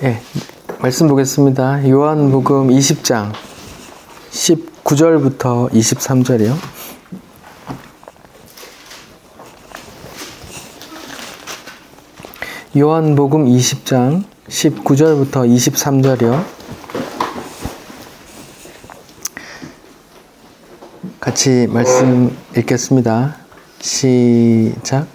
예, 말씀 보겠습니다. 요한복음 20장 19절부터 23절이요. 요한복음 20장 19절부터 23절이요. 같이 말씀 읽겠습니다. 시작.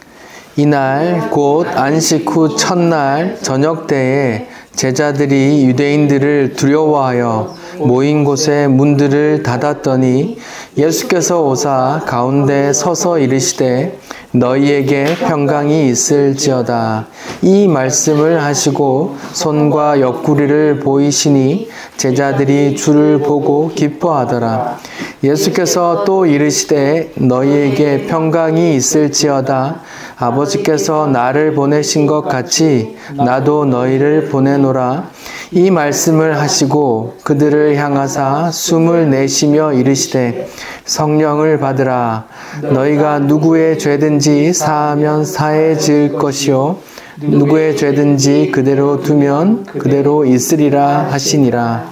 이날 곧 안식 후 첫날 저녁 때에 제자들이 유대인들을 두려워하여 모인 곳에 문들을 닫았더니 예수께서 오사 가운데 서서 이르시되 너희에게 평강이 있을지어다. 이 말씀을 하시고 손과 옆구리를 보이시니 제자들이 주를 보고 기뻐하더라. 예수께서 또 이르시되 너희에게 평강이 있을지어다. 아버지께서 나를 보내신 것 같이 나도 너희를 보내노라. 이 말씀을 하시고 그들을 향하사 숨을 내쉬며 이르시되 성령을 받으라. 너희가 누구의 죄든지 사하면 사해질 것이요 누구의 죄든지 그대로 두면 그대로 있으리라 하시니라.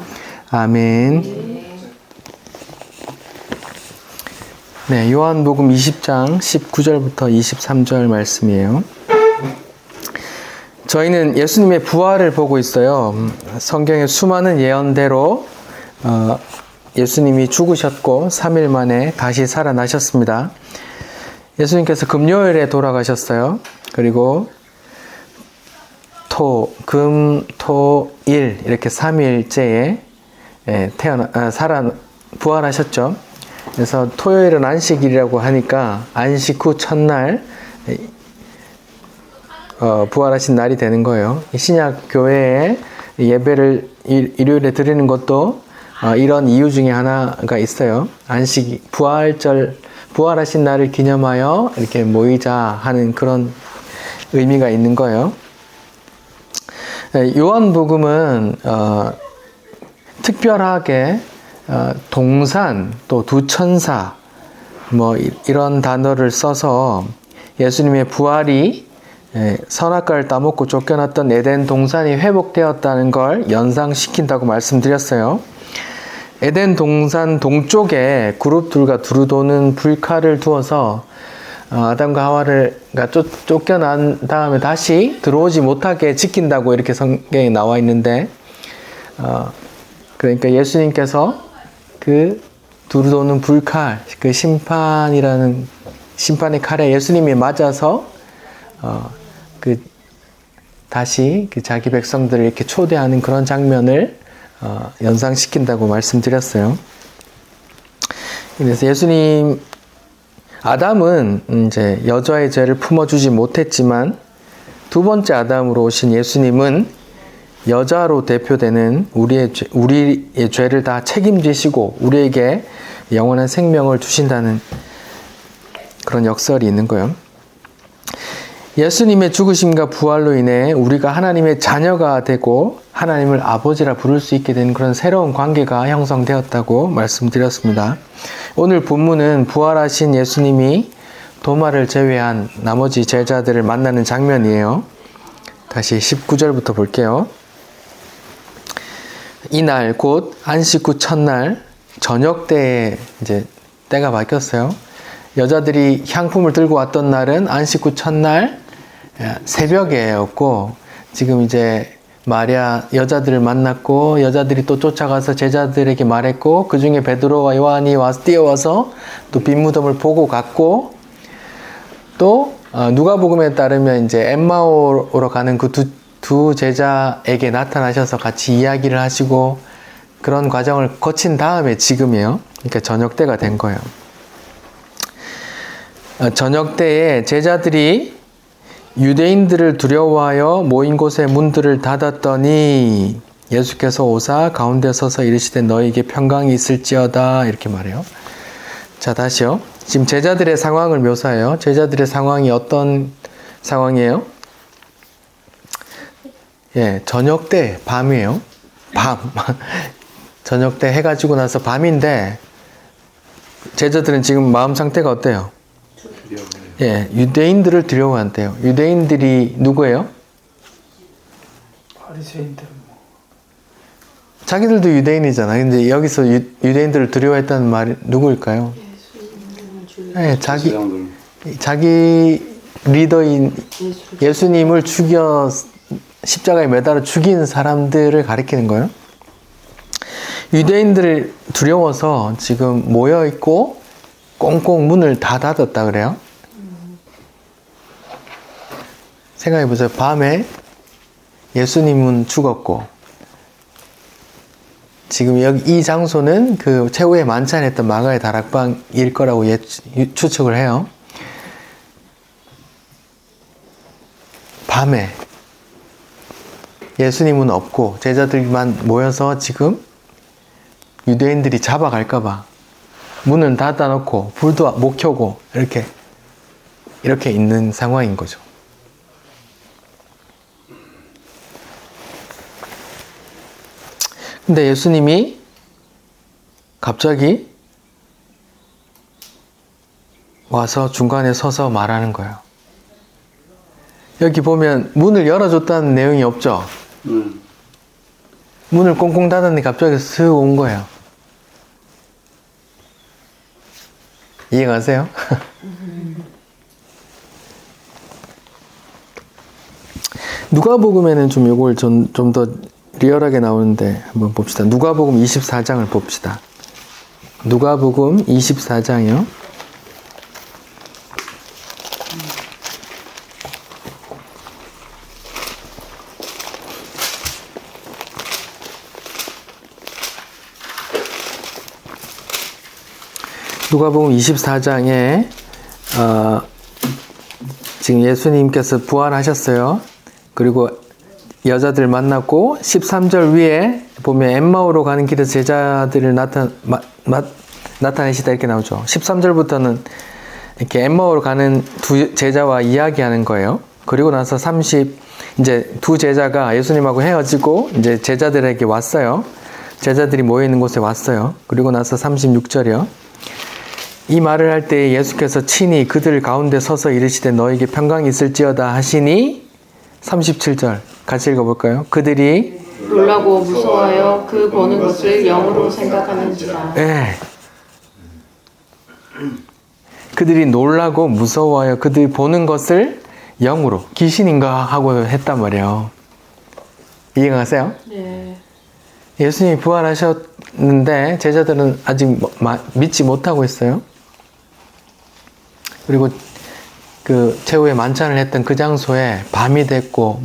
아멘. 네, 요한복음 20장 19절부터 23절 말씀이에요. 저희는 예수님의 부활을 보고 있어요. 성경의 수많은 예언대로 예수님이 죽으셨고 3일 만에 다시 살아나셨습니다. 예수님께서 금요일에 돌아가셨어요. 그리고 금, 토, 일 이렇게 3일째에 부활하셨죠. 그래서 토요일은 안식일이라고 하니까 안식 후 첫날 부활하신 날이 되는 거예요. 신약 교회에 예배를 일요일에 드리는 것도 이런 이유 중에 하나가 있어요. 안식 부활하신 날을 기념하여 이렇게 모이자 하는 그런 의미가 있는 거예요. 요한복음은 특별하게 동산 또 두천사 이런 단어를 써서 예수님의 부활이 선악과를 따먹고 쫓겨났던 에덴 동산이 회복되었다는 걸 연상시킨다고 말씀드렸어요. 에덴 동산 동쪽에 그룹들과 두루 도는 불칼을 두어서 아담과 하와가 쫓겨난 다음에 다시 들어오지 못하게 지킨다고 이렇게 성경에 나와 있는데 그러니까 예수님께서 그 두루 도는 불칼, 그 심판의 칼에 예수님이 맞아서 다시 자기 백성들을 이렇게 초대하는 그런 장면을 연상시킨다고 말씀드렸어요. 그래서 아담은 이제 여자의 죄를 품어주지 못했지만 두 번째 아담으로 오신 예수님은 여자로 대표되는 우리의 죄를 다 책임지시고 우리에게 영원한 생명을 주신다는 그런 역설이 있는 거예요. 예수님의 죽으심과 부활로 인해 우리가 하나님의 자녀가 되고 하나님을 아버지라 부를 수 있게 된 그런 새로운 관계가 형성되었다고 말씀드렸습니다. 오늘 본문은 부활하신 예수님이 도마를 제외한 나머지 제자들을 만나는 장면이에요. 다시 19절부터 볼게요. 이날 곧 안식 후 첫날 저녁 때에 이제 때가 바뀌었어요. 여자들이 향품을 들고 왔던 날은 안식 후 첫날 새벽에였고 지금 이제 마리아 여자들을 만났고 여자들이 또 쫓아가서 제자들에게 말했고 그 중에 베드로와 요한이 뛰어와서 또 빈 무덤을 보고 갔고 또 누가복음에 따르면 이제 엠마오로 가는 그 두 제자에게 나타나셔서 같이 이야기를 하시고 그런 과정을 거친 다음에 지금이에요. 그러니까 저녁 때가 된 거예요. 저녁 때에 제자들이 유대인들을 두려워하여 모인 곳에 문들을 닫았더니 예수께서 오사 가운데 서서 이르시되 너희에게 평강이 있을지어다 이렇게 말해요. 자, 다시요. 지금 제자들의 상황을 묘사해요. 제자들의 상황이 어떤 상황이에요? 예, 저녁 때 밤이에요. 밤. 저녁 때 해가 지고 나서 밤인데 제자들은 지금 마음 상태가 어때요? 예, 유대인들을 두려워한대요. 유대인들이 누구예요? 바리새인들은 뭐 자기들도 유대인이잖아. 근데 여기서 유대인들을 두려워했다는 말이 누구일까요? 네, 자기 리더인 예수님을 죽여 십자가에 매달아 죽인 사람들을 가리키는 거예요. 유대인들을 두려워서 지금 모여 있고 꽁꽁 문을 다 닫았다 그래요. 생각해 보세요. 밤에 예수님은 죽었고 지금 여기 이 장소는 그 최후의 만찬했던 마가의 다락방일 거라고 추측을 해요. 밤에 예수님은 없고 제자들만 모여서 지금 유대인들이 잡아갈까봐 문은 닫아놓고 불도 못 켜고 이렇게 있는 상황인 거죠. 근데 예수님이 갑자기 와서 중간에 서서 말하는 거예요. 여기 보면 문을 열어줬다는 내용이 없죠? 문을 꽁꽁 닫았는데 갑자기 슥 온 거예요. 이해가세요? 누가복음에는 좀 이걸 좀 더 리얼하게 나오는데 한번 봅시다. 누가복음 24장을 봅시다. 누가복음 24장이요. 누가복음 24장에 지금 예수님께서 부활하셨어요. 그리고 여자들 만났고 13절 위에 보면 엠마오로 가는 길에 제자들을 나타내시다 이렇게 나오죠. 13절부터는 이렇게 엠마오로 가는 두 제자와 이야기하는 거예요. 그리고 나서 이제 두 제자가 예수님하고 헤어지고 이제 제자들에게 왔어요. 제자들이 모여 있는 곳에 왔어요. 그리고 나서 36절이요. 이 말을 할 때 예수께서 친히 그들 가운데 서서 이르시되 너에게 평강이 있을지어다 하시니 37절 같이 읽어볼까요? 그들이 놀라고 무서워하여 그 보는 것을 영으로 생각하는지라. 네. 그들이 놀라고 무서워하여 그들이 보는 것을 영으로 귀신인가 하고 했단 말이에요. 이해가 가세요? 네. 예수님이 부활하셨는데 제자들은 아직 믿지 못하고 있어요. 그리고 그 최후의 만찬을 했던 그 장소에 밤이 됐고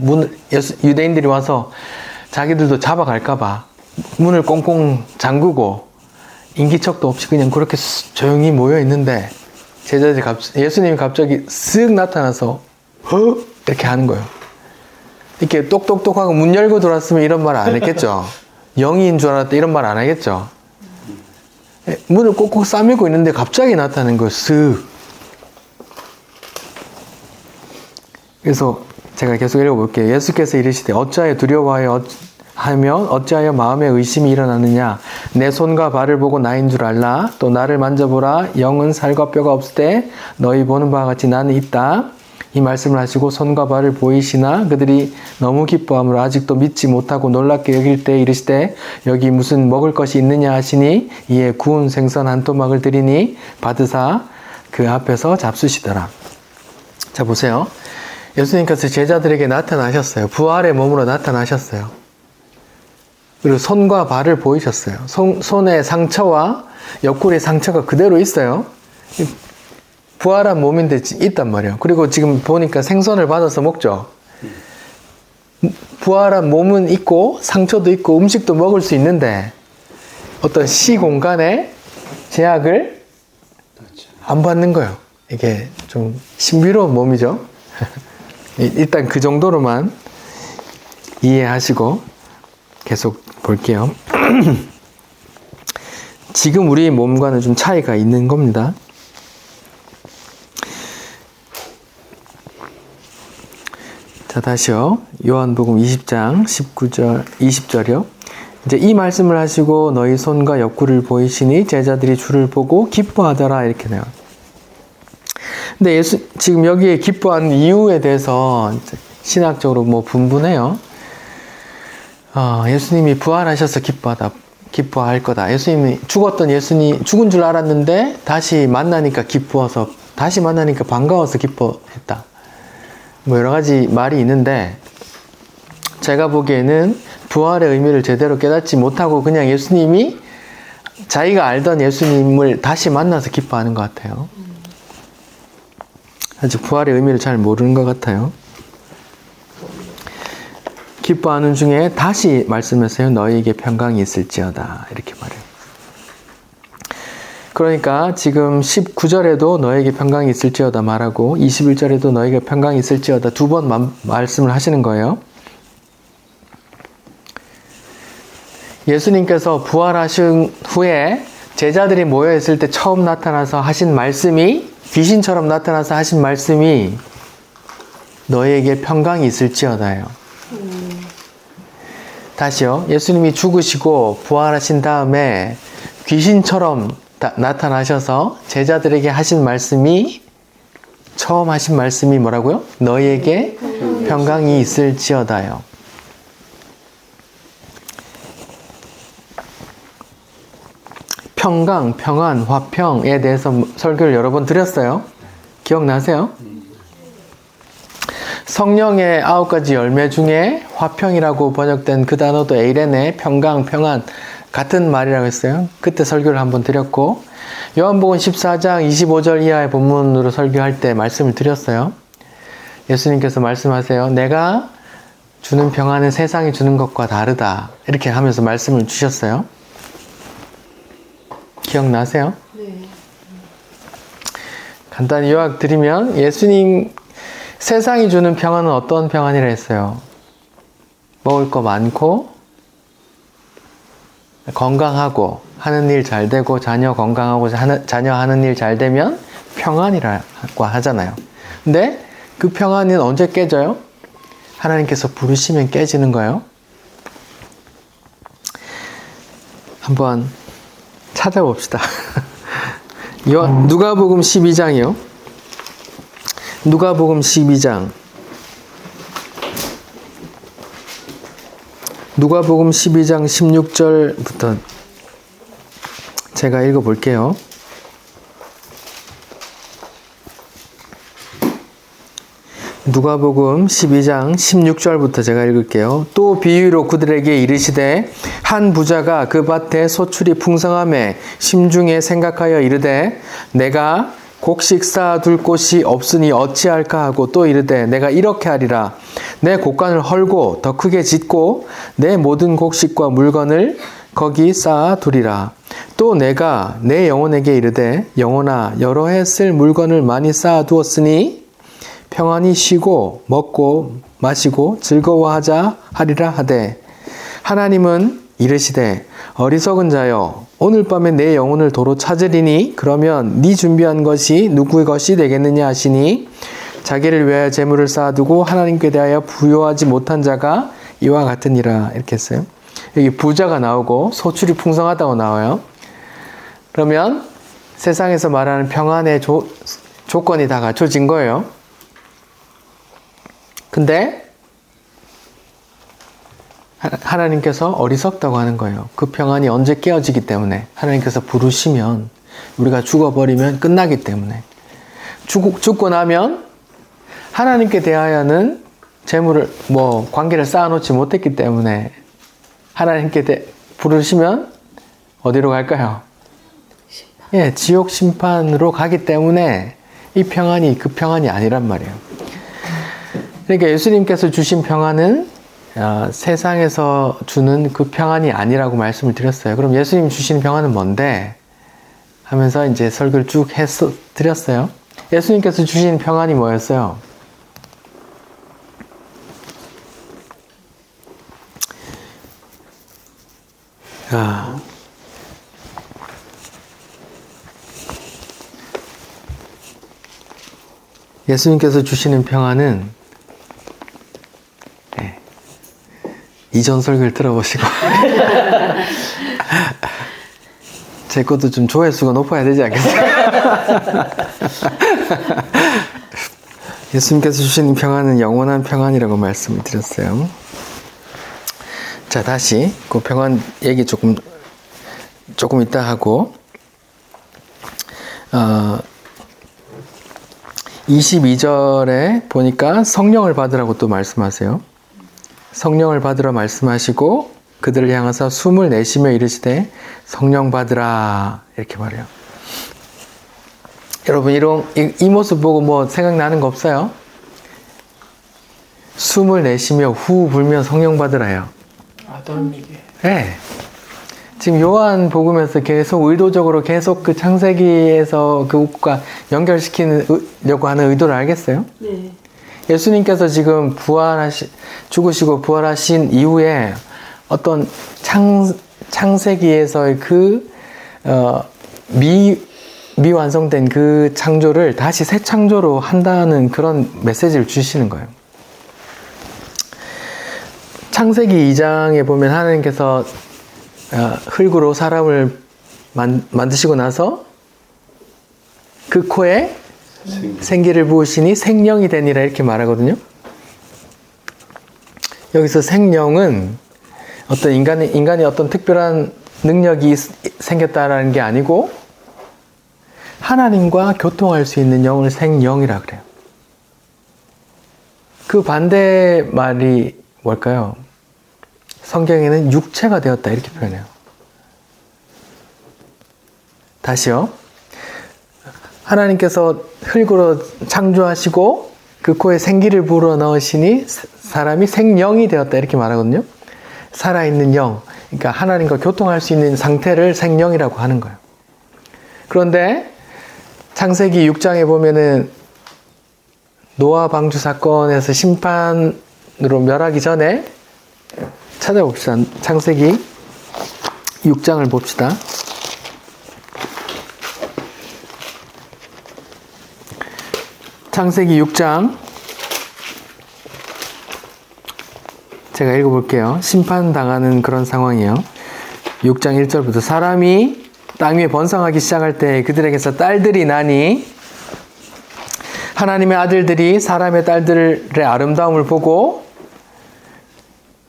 유대인들이 와서 자기들도 잡아갈까봐 문을 꽁꽁 잠그고 인기척도 없이 그냥 그렇게 조용히 모여 있는데 제자들이 예수님이 갑자기 쓱 나타나서 이렇게 하는 거예요. 이렇게 똑똑똑하고 문 열고 들어왔으면 이런 말 안 했겠죠. 영인 줄 알았다 이런 말 안 하겠죠. 문을 꼭꼭 싸매고 있는데 갑자기 나타나는 거예요. 쓱. 그래서 제가 계속 읽어볼게요. 예수께서 이르시되 어찌하여 두려워하여 하면 어찌하여 마음에 의심이 일어나느냐. 내 손과 발을 보고 나인 줄 알라. 또 나를 만져보라. 영은 살과 뼈가 없을 때 너희 보는 바와 같이 나는 있다. 이 말씀을 하시고 손과 발을 보이시나 그들이 너무 기뻐함으로 아직도 믿지 못하고 놀랍게 여길 때 이르시되 여기 무슨 먹을 것이 있느냐 하시니 이에 구운 생선 한 토막을 드리니 받으사 그 앞에서 잡수시더라. 자 보세요. 예수님께서 제자들에게 나타나셨어요. 부활의 몸으로 나타나셨어요. 그리고 손과 발을 보이셨어요. 손의 상처와 옆구리의 상처가 그대로 있어요. 부활한 몸인데 있단 말이에요. 그리고 지금 보니까 생선을 받아서 먹죠. 부활한 몸은 있고 상처도 있고 음식도 먹을 수 있는데 어떤 시공간에 제약을 안 받는 거예요. 이게 좀 신비로운 몸이죠. 일단 그 정도로만 이해하시고 계속 볼게요. 지금 우리 몸과는 좀 차이가 있는 겁니다. 자, 다시요. 요한복음 20장 19절, 20절이요. 이제 이 말씀을 하시고 너희 손과 옆구리를 보이시니 제자들이 주를 보고 기뻐하더라 이렇게 나와요. 근데 지금 여기에 기뻐한 이유에 대해서 신학적으로 분분해요. 예수님이 부활하셔서 기뻐할 거다. 예수님이 죽은 줄 알았는데 다시 만나니까 기뻐서, 다시 만나니까 반가워서 기뻐했다. 뭐 여러 가지 말이 있는데, 제가 보기에는 부활의 의미를 제대로 깨닫지 못하고 그냥 예수님이 자기가 알던 예수님을 다시 만나서 기뻐하는 것 같아요. 아직 부활의 의미를 잘 모르는 것 같아요. 기뻐하는 중에 다시 말씀하세요. 너희에게 평강이 있을지어다. 이렇게 말해요. 그러니까 지금 19절에도 너에게 평강이 있을지어다 말하고 21절에도 너에게 평강이 있을지어다 두 번 말씀을 하시는 거예요. 예수님께서 부활하신 후에 제자들이 모여있을 때 처음 나타나서 하신 말씀이, 귀신처럼 나타나서 하신 말씀이 너에게 평강이 있을지어다예요. 다시요. 예수님이 죽으시고 부활하신 다음에 귀신처럼 나타나셔서 제자들에게 하신 말씀이, 처음 하신 말씀이 뭐라고요? 너희에게 평강이 있을지어다요. 평강, 평안, 화평에 대해서 설교를 여러 번 드렸어요. 기억나세요? 성령의 9가지 열매 중에 화평이라고 번역된 그 단어도 에이레네, 평강, 평안 같은 말이라고 했어요. 그때 설교를 한번 드렸고, 요한복음 14장 25절 이하의 본문으로 설교할 때 말씀을 드렸어요. 예수님께서 말씀하세요. 내가 주는 평안은 세상이 주는 것과 다르다. 이렇게 하면서 말씀을 주셨어요. 기억나세요? 네. 간단히 요약 드리면 예수님 세상이 주는 평안은 어떤 평안이라 했어요? 먹을 거 많고 건강하고 하는 일 잘 되고 자녀 건강하고 자녀 하는 일 잘 되면 평안이라고 하잖아요. 근데 그 평안은 언제 깨져요? 하나님께서 부르시면 깨지는 거예요. 한번 찾아봅시다. 누가복음 12장이요. 누가복음 12장. 누가복음 12장 16절부터 제가 읽어볼게요. 누가복음 12장 16절부터 제가 읽을게요. 또 비유로 그들에게 이르시되 한 부자가 그 밭에 소출이 풍성함에 심중에 생각하여 이르되 내가 곡식 쌓아둘 곳이 없으니 어찌할까 하고 또 이르되 내가 이렇게 하리라. 내 곡간을 헐고 더 크게 짓고 내 모든 곡식과 물건을 거기 쌓아두리라. 또 내가 내 영혼에게 이르되 영혼아 여러 해 쓸 물건을 많이 쌓아두었으니 평안히 쉬고 먹고 마시고 즐거워하자 하리라 하되 하나님은 이르시되 어리석은 자여 오늘 밤에 내 영혼을 도로 찾으리니 그러면 네 준비한 것이 누구의 것이 되겠느냐 하시니 자기를 위하여 재물을 쌓아두고 하나님께 대하여 부요하지 못한 자가 이와 같으니라. 이렇게 했어요. 여기 부자가 나오고 소출이 풍성하다고 나와요. 그러면 세상에서 말하는 평안의 조건이 다 갖춰진 거예요. 근데 하나님께서 어리석다고 하는 거예요. 그 평안이 언제 깨어지기 때문에 하나님께서 부르시면 우리가 죽어버리면 끝나기 때문에 죽고 나면 하나님께 대하여는 재물을 관계를 쌓아놓지 못했기 때문에 하나님께 부르시면 어디로 갈까요? 예, 지옥 심판으로 가기 때문에 이 평안이 그 평안이 아니란 말이에요. 그러니까 예수님께서 주신 평안은 세상에서 주는 그 평안이 아니라고 말씀을 드렸어요. 그럼 예수님 주신 평안은 뭔데? 하면서 이제 설교를 쭉 드렸어요. 예수님께서 주신 평안이 뭐였어요? 예수님께서 주시는 평안은 이전 설교를 들어보시고 제 것도 좀 조회수가 높아야 되지 않겠어요? 예수님께서 주시는 평안은 영원한 평안이라고 말씀을 드렸어요. 자, 다시 그 평안 얘기 조금 이따 하고 22절에 보니까 성령을 받으라고 또 말씀하세요. 성령을 받으라 말씀하시고 그들을 향하사 숨을 내쉬며 이르시되 성령 받으라 이렇게 말해요. 여러분 이 모습 보고 뭐 생각나는 거 없어요? 숨을 내쉬며 후 불며 성령 받으라요. 아덜미게. 네. 지금 요한 복음에서 계속 의도적으로 계속 그 창세기에서 그것과 연결시키려고 하는 의도를 알겠어요? 네. 예수님께서 지금 죽으시고 부활하신 이후에 어떤 창세기에서의 그 미완성된 그 창조를 다시 새 창조로 한다는 그런 메시지를 주시는 거예요. 창세기 2장에 보면 하나님께서 흙으로 사람을 만드시고 나서 그 코에 생기를 부으시니 생령이 되니라 이렇게 말하거든요. 여기서 생령은 어떤 인간이 어떤 특별한 능력이 생겼다라는 게 아니고 하나님과 교통할 수 있는 영을 생령이라 그래요. 그 반대 말이 뭘까요? 성경에는 육체가 되었다 이렇게 표현해요. 다시요. 하나님께서 흙으로 창조하시고 그 코에 생기를 불어 넣으시니 사람이 생령이 되었다 이렇게 말하거든요. 살아있는 영, 그러니까 하나님과 교통할 수 있는 상태를 생령이라고 하는 거예요. 그런데 창세기 6장에 보면은 노아 방주 사건에서 심판으로 멸하기 전에 찾아봅시다. 창세기 6장을 봅시다. 창세기 6장 제가 읽어볼게요. 심판당하는 그런 상황이에요. 6장 1절부터 사람이 땅 위에 번성하기 시작할 때 그들에게서 딸들이 나니 하나님의 아들들이 사람의 딸들의 아름다움을 보고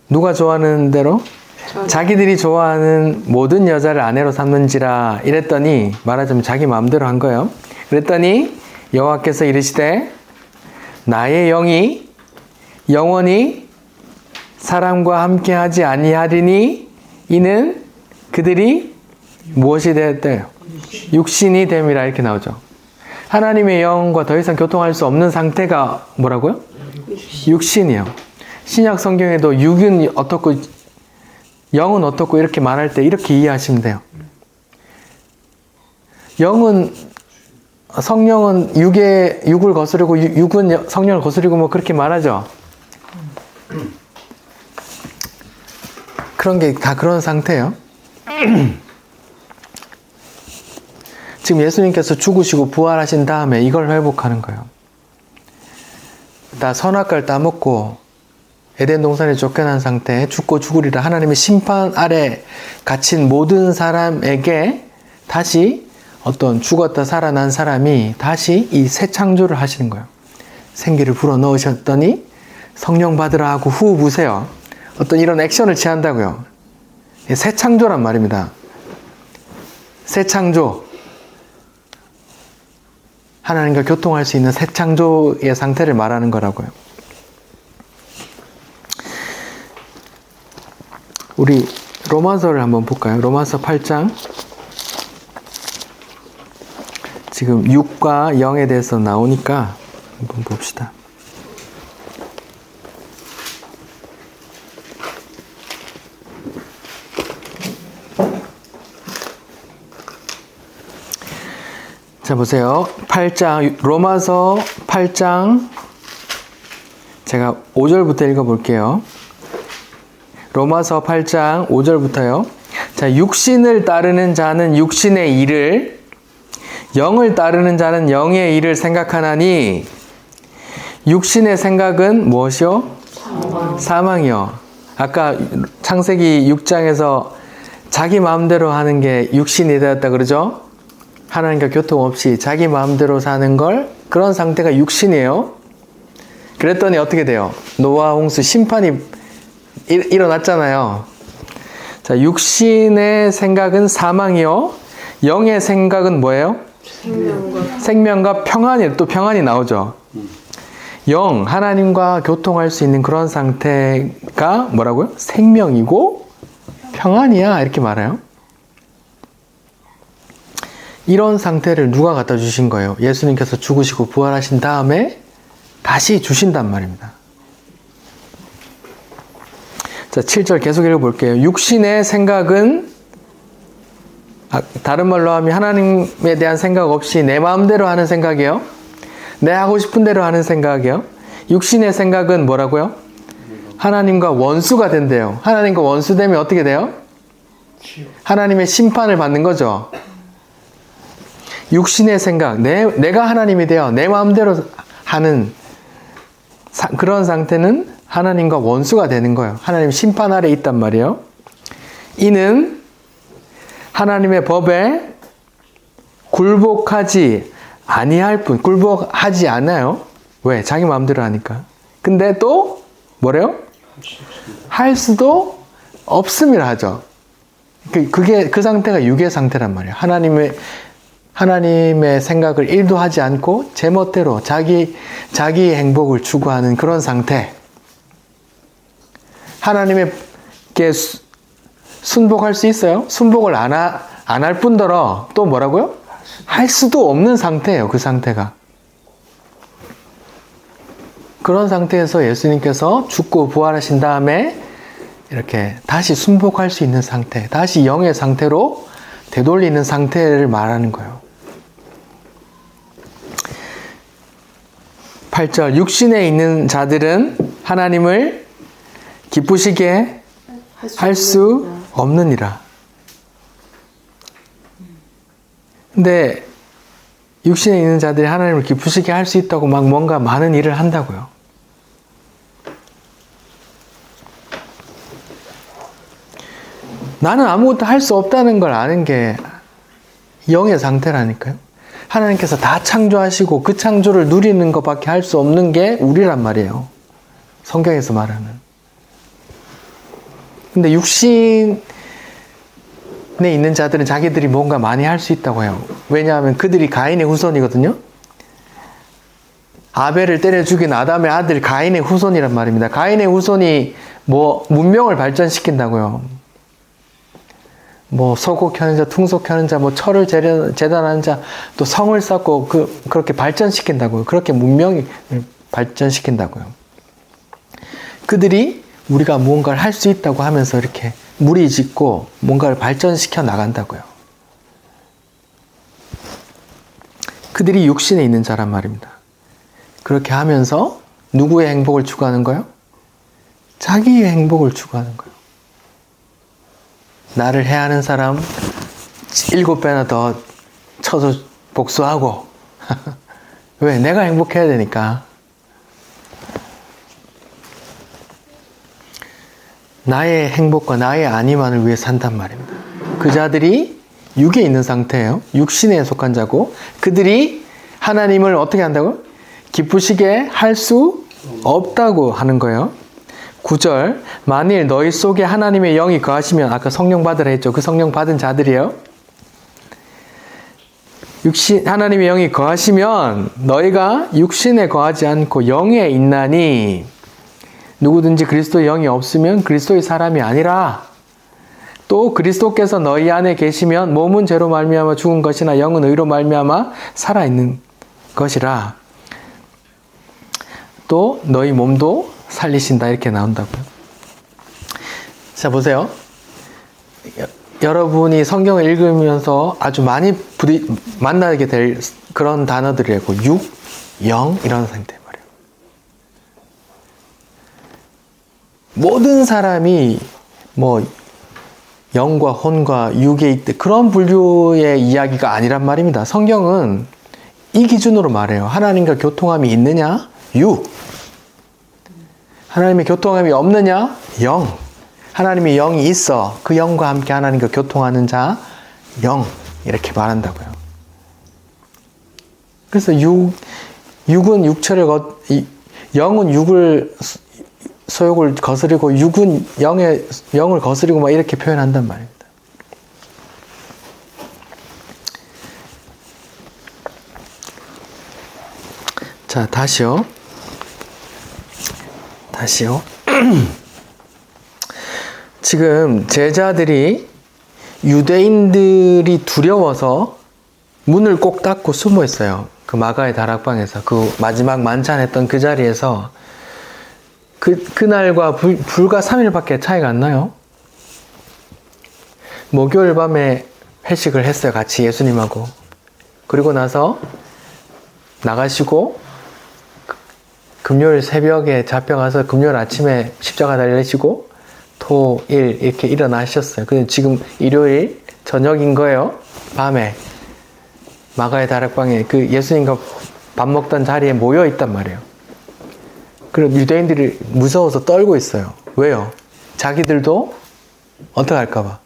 누가 좋아하는 대로 자기들이 좋아하는 모든 여자를 아내로 삼는지라 이랬더니 말하자면 자기 마음대로 한 거예요. 그랬더니 여호와께서 이르시되 나의 영이 영원히 사람과 함께하지 아니하리니 이는 그들이 무엇이 되었대요? 육신이 됨이라 이렇게 나오죠. 하나님의 영과 더 이상 교통할 수 없는 상태가 뭐라고요? 육신이요. 신약 성경에도 육은 어떻고 영은 어떻고 이렇게 말할 때 이렇게 이해하시면 돼요. 성령은 육을 거스르고 육은 성령을 거스르고 뭐 그렇게 말하죠. 그런 게 다 그런 상태예요. 지금 예수님께서 죽으시고 부활하신 다음에 이걸 회복하는 거예요. 다 선악과를 따먹고 에덴 동산에 쫓겨난 상태에 죽고 죽으리라 하나님의 심판 아래 갇힌 모든 사람에게 다시 어떤 죽었다 살아난 사람이 다시 이 새 창조를 하시는 거예요. 생기를 불어 넣으셨더니 성령 받으라 하고 후 부세요. 어떤 이런 액션을 취한다고요. 새 창조란 말입니다. 새 창조. 하나님과 교통할 수 있는 새 창조의 상태를 말하는 거라고요. 우리 로마서를 한번 볼까요? 로마서 8장. 지금 6과 0에 대해서 나오니까 한번 봅시다. 자, 보세요. 8장, 로마서 8장, 제가 5절부터 읽어볼게요. 로마서 8장 5절부터요. 자, 육신을 따르는 자는 육신의 일을, 영을 따르는 자는 영의 일을 생각하나니, 육신의 생각은 무엇이요? 사망이요. 아까 창세기 6장에서 자기 마음대로 하는 게 육신이 되었다 그러죠? 하나님과 교통 없이 자기 마음대로 사는 걸, 그런 상태가 육신이에요. 그랬더니 어떻게 돼요? 노아 홍수 심판이 일어났잖아요. 자, 육신의 생각은 사망이요. 영의 생각은 뭐예요? 생명과 평안이, 또 평안이 나오죠. 영, 하나님과 교통할 수 있는 그런 상태가 뭐라고요? 생명이고 평안이야. 이렇게 말해요. 이런 상태를 누가 갖다 주신 거예요? 예수님께서 죽으시고 부활하신 다음에 다시 주신단 말입니다. 자, 7절 계속 읽어볼게요. 육신의 생각은, 다른 말로 하면 하나님에 대한 생각 없이 내 마음대로 하는 생각이에요. 내 하고 싶은 대로 하는 생각이에요. 육신의 생각은 뭐라고요? 하나님과 원수가 된대요. 하나님과 원수 되면 어떻게 돼요? 하나님의 심판을 받는 거죠. 육신의 생각, 내가 하나님이 되어 내 마음대로 하는 그런 상태는 하나님과 원수가 되는 거예요. 하나님 심판 아래 있단 말이에요. 이는 하나님의 법에 굴복하지 아니할 뿐, 굴복하지 않아요. 왜? 자기 마음대로 하니까. 근데 또 뭐래요? 할 수도 없음이라 하죠. 그 상태가 육의 상태란 말이에요. 하나님의 생각을 1도 하지 않고 제멋대로 자기 행복을 추구하는 그런 상태. 하나님께 순복할 수 있어요? 순복을 안 할 뿐더러 또 뭐라고요? 할 수도 없는 상태예요. 그 상태가. 그런 상태에서 예수님께서 죽고 부활하신 다음에 이렇게 다시 순복할 수 있는 상태, 다시 영의 상태로 되돌리는 상태를 말하는 거예요. 8절, 육신에 있는 자들은 하나님을 기쁘시게 할 수 없느니라. 근데 육신에 있는 자들이 하나님을 기쁘시게 할 수 있다고 막 뭔가 많은 일을 한다고요. 나는 아무것도 할 수 없다는 걸 아는 게 영의 상태라니까요. 하나님께서 다 창조하시고 그 창조를 누리는 것밖에 할 수 없는 게 우리란 말이에요. 성경에서 말하는. 근데 육신에 있는 자들은 자기들이 뭔가 많이 할 수 있다고 해요. 왜냐하면 그들이 가인의 후손이거든요. 아벨을 때려 죽인 아담의 아들 가인의 후손이란 말입니다. 가인의 후손이 문명을 발전시킨다고요. 소곡하는 자, 퉁속하는 자, 철을 재단하는 자, 또 성을 쌓고 그렇게 발전시킨다고요. 그렇게 문명을 발전시킨다고요. 그들이 우리가 무언가를 할 수 있다고 하면서 이렇게 무리짓고 뭔가를 발전시켜 나간다고요. 그들이 육신에 있는 자란 말입니다. 그렇게 하면서 누구의 행복을 추구하는 거예요? 자기의 행복을 추구하는 거예요. 나를 해하는 사람 7배나 더 쳐서 복수하고 왜? 내가 행복해야 되니까. 나의 행복과 나의 안위만을 위해 산단 말입니다. 그 자들이 육에 있는 상태예요. 육신에 속한 자고 그들이 하나님을 어떻게 한다고? 기쁘시게 할 수 없다고 하는 거예요. 9절, 만일 너희 속에 하나님의 영이 거하시면, 아까 성령 받으라 했죠. 그 성령 받은 자들이에요. 하나님의 영이 거하시면 너희가 육신에 거하지 않고 영에 있나니, 누구든지 그리스도의 영이 없으면 그리스도의 사람이 아니라, 또 그리스도께서 너희 안에 계시면 몸은 죄로 말미암아 죽은 것이나 영은 의로 말미암아 살아있는 것이라. 또 너희 몸도 살리신다, 이렇게 나온다고요. 자, 보세요. 여러분이 성경을 읽으면서 아주 많이 만나게 될 그런 단어들이고, 육, 영, 이런 상태 말이에요. 모든 사람이 영과 혼과 육에 있대, 그런 분류의 이야기가 아니란 말입니다. 성경은 이 기준으로 말해요. 하나님과 교통함이 있느냐? 육. 하나님의 교통함이 없느냐? 영. 하나님의 영이 있어. 그 영과 함께 하나님과 교통하는 자, 영. 이렇게 말한다고요. 그래서 영은 육을 소욕을 거스리고 육은 영을 거스리고 막 이렇게 표현한단 말입니다. 자, 다시요. 지금 제자들이 유대인들이 두려워서 문을 꼭 닫고 숨어 있어요. 그 마가의 다락방에서, 그 마지막 만찬했던 그 자리에서 그날과 불과 3일밖에 차이가 안 나요. 목요일 밤에 회식을 했어요. 같이 예수님하고. 그리고 나서 나가시고 금요일 새벽에 잡혀가서 금요일 아침에 십자가 달리시고 토, 일 이렇게 일어나셨어요. 근데 지금 일요일 저녁인 거예요. 밤에 마가의 다락방에 그 예수님과 밥 먹던 자리에 모여 있단 말이에요. 그리고 유대인들이 무서워서 떨고 있어요. 왜요? 자기들도 어떻게 할까봐.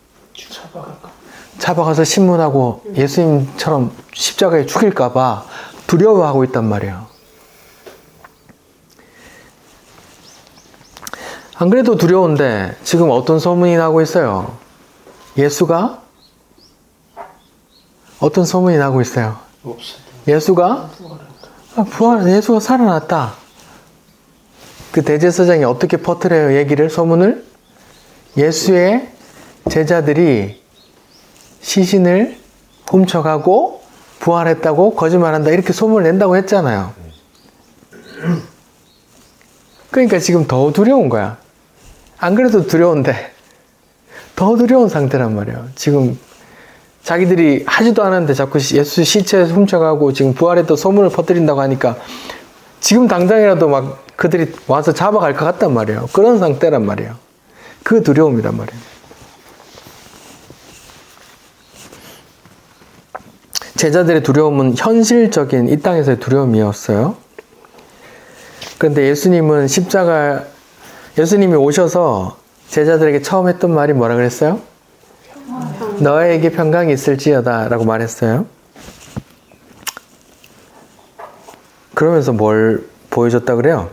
잡아가서 신문하고 예수님처럼 십자가에 죽일까봐 두려워하고 있단 말이에요. 안 그래도 두려운데 지금 어떤 소문이 나고 있어요? 예수가 어떤 소문이 나고 있어요? 예수가 예수가 살아났다. 그 대제사장이 어떻게 퍼뜨려요? 얘기를, 소문을? 예수의 제자들이 시신을 훔쳐가고 부활했다고 거짓말한다 이렇게 소문을 낸다고 했잖아요. 그러니까 지금 더 두려운 거야. 안 그래도 두려운데 더 두려운 상태란 말이에요. 지금 자기들이 하지도 않았는데 자꾸 예수 시체 훔쳐가고 지금 부활했다 소문을 퍼뜨린다고 하니까 지금 당장이라도 막 그들이 와서 잡아갈 것 같단 말이에요. 그런 상태란 말이에요. 그 두려움이란 말이에요. 제자들의 두려움은 현실적인 이 땅에서의 두려움이었어요. 그런데 예수님이 오셔서 제자들에게 처음 했던 말이 뭐라 그랬어요? 너에게 평강이 있을지어다 라고 말했어요. 그러면서 뭘 보여줬다 그래요?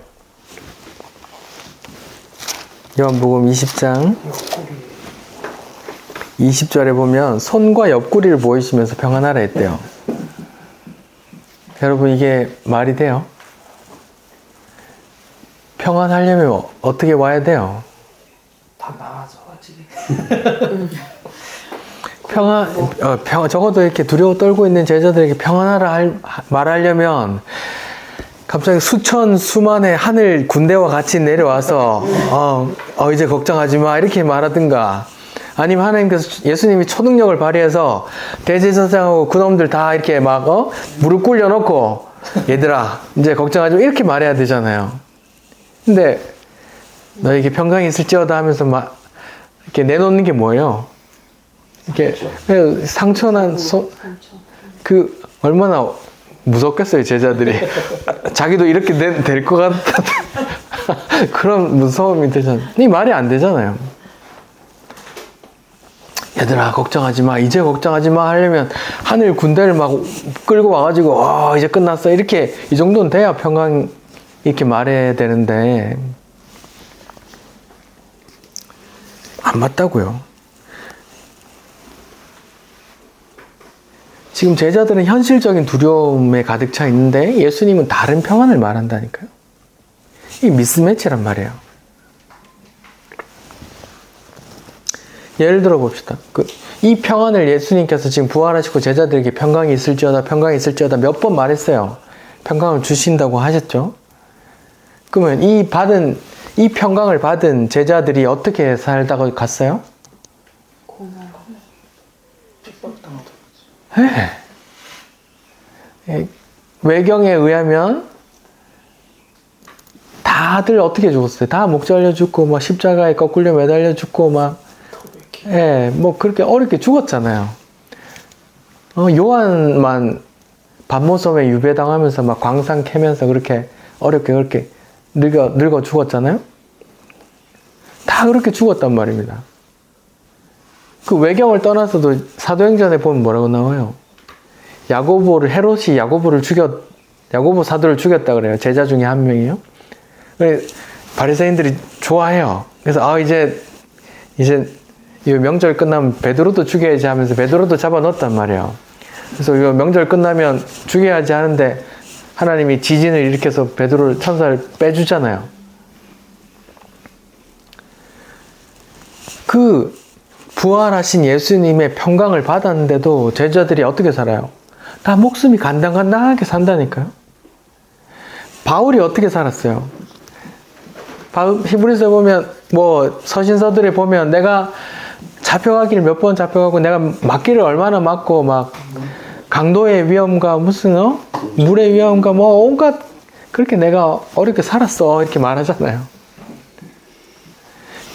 요한복음 20장 20절에 보면 손과 옆구리를 보이시면서 평안하라 했대요. 여러분 이게 말이 돼요? 평안하려면 어떻게 와야 돼요? 다 나아져가지고. 적어도 이렇게 두려워 떨고 있는 제자들에게 평안하라 말하려면 갑자기 수만의 하늘 군대와 같이 내려와서 이제 걱정하지 마 이렇게 말하든가, 아니면 하나님께서 예수님이 초능력을 발휘해서 대제사장하고 그놈들 다 이렇게 막 무릎 꿇려놓고 얘들아 이제 걱정하지 마 이렇게 말해야 되잖아요. 근데 너에게 평강이 있을지어다 하면서 막 이렇게 내놓는 게 뭐예요? 이렇게 상처난 그 얼마나 무섭겠어요 제자들이. 자기도 이렇게 될 것 같다. 그런 무서움이 되잖아요. 이 말이 안 되잖아요. 얘들아 걱정하지 마 이제 걱정하지 마 하려면 하늘 군대를 막 끌고 와가지고 이제 끝났어 이렇게 이 정도는 돼야 평강 이렇게 말해야 되는데 안 맞다고요. 지금 제자들은 현실적인 두려움에 가득 차 있는데 예수님은 다른 평안을 말한다니까요. 이 미스매치란 말이에요. 예를 들어 봅시다. 이 평안을 예수님께서 지금 부활하시고 제자들에게 평강이 있을지어다 몇 번 말했어요. 평강을 주신다고 하셨죠. 그러면 이 평강을 받은 제자들이 어떻게 살다가 갔어요? 네. 외경에 의하면 다들 어떻게 죽었어요? 다 목 잘려 죽고 막 십자가에 거꾸려 매달려 죽고 막 뭐 그렇게 어렵게 죽었잖아요. 요한만 밤모섬에 유배당하면서 막 광산 캐면서 그렇게 어렵게 그렇게 늙어 죽었잖아요. 다 그렇게 죽었단 말입니다. 그 외경을 떠나서도 사도행전에 보면 뭐라고 나와요? 헤롯이 야고보 사도를 죽였다 그래요. 제자 중에 한 명이요. 바리새인들이 좋아해요. 그래서 이제 이 명절 끝나면 베드로도 죽여야지 하면서 베드로도 잡아 넣었단 말이에요. 그래서 이 명절 끝나면 죽여야지 하는데 하나님이 지진을 일으켜서 베드로를 천사를 빼주잖아요. 그 부활하신 예수님의 평강을 받았는데도 제자들이 어떻게 살아요? 다 목숨이 간당간당하게 산다니까요. 바울이 어떻게 살았어요? 히브리서에 보면 뭐 서신서들에 보면 내가 잡혀가기를 몇 번 잡혀가고 내가 맞기를 얼마나 맞고 막 강도의 위험과 무슨 물의 위험과 뭐 온갖 그렇게 내가 어렵게 살았어 이렇게 말하잖아요.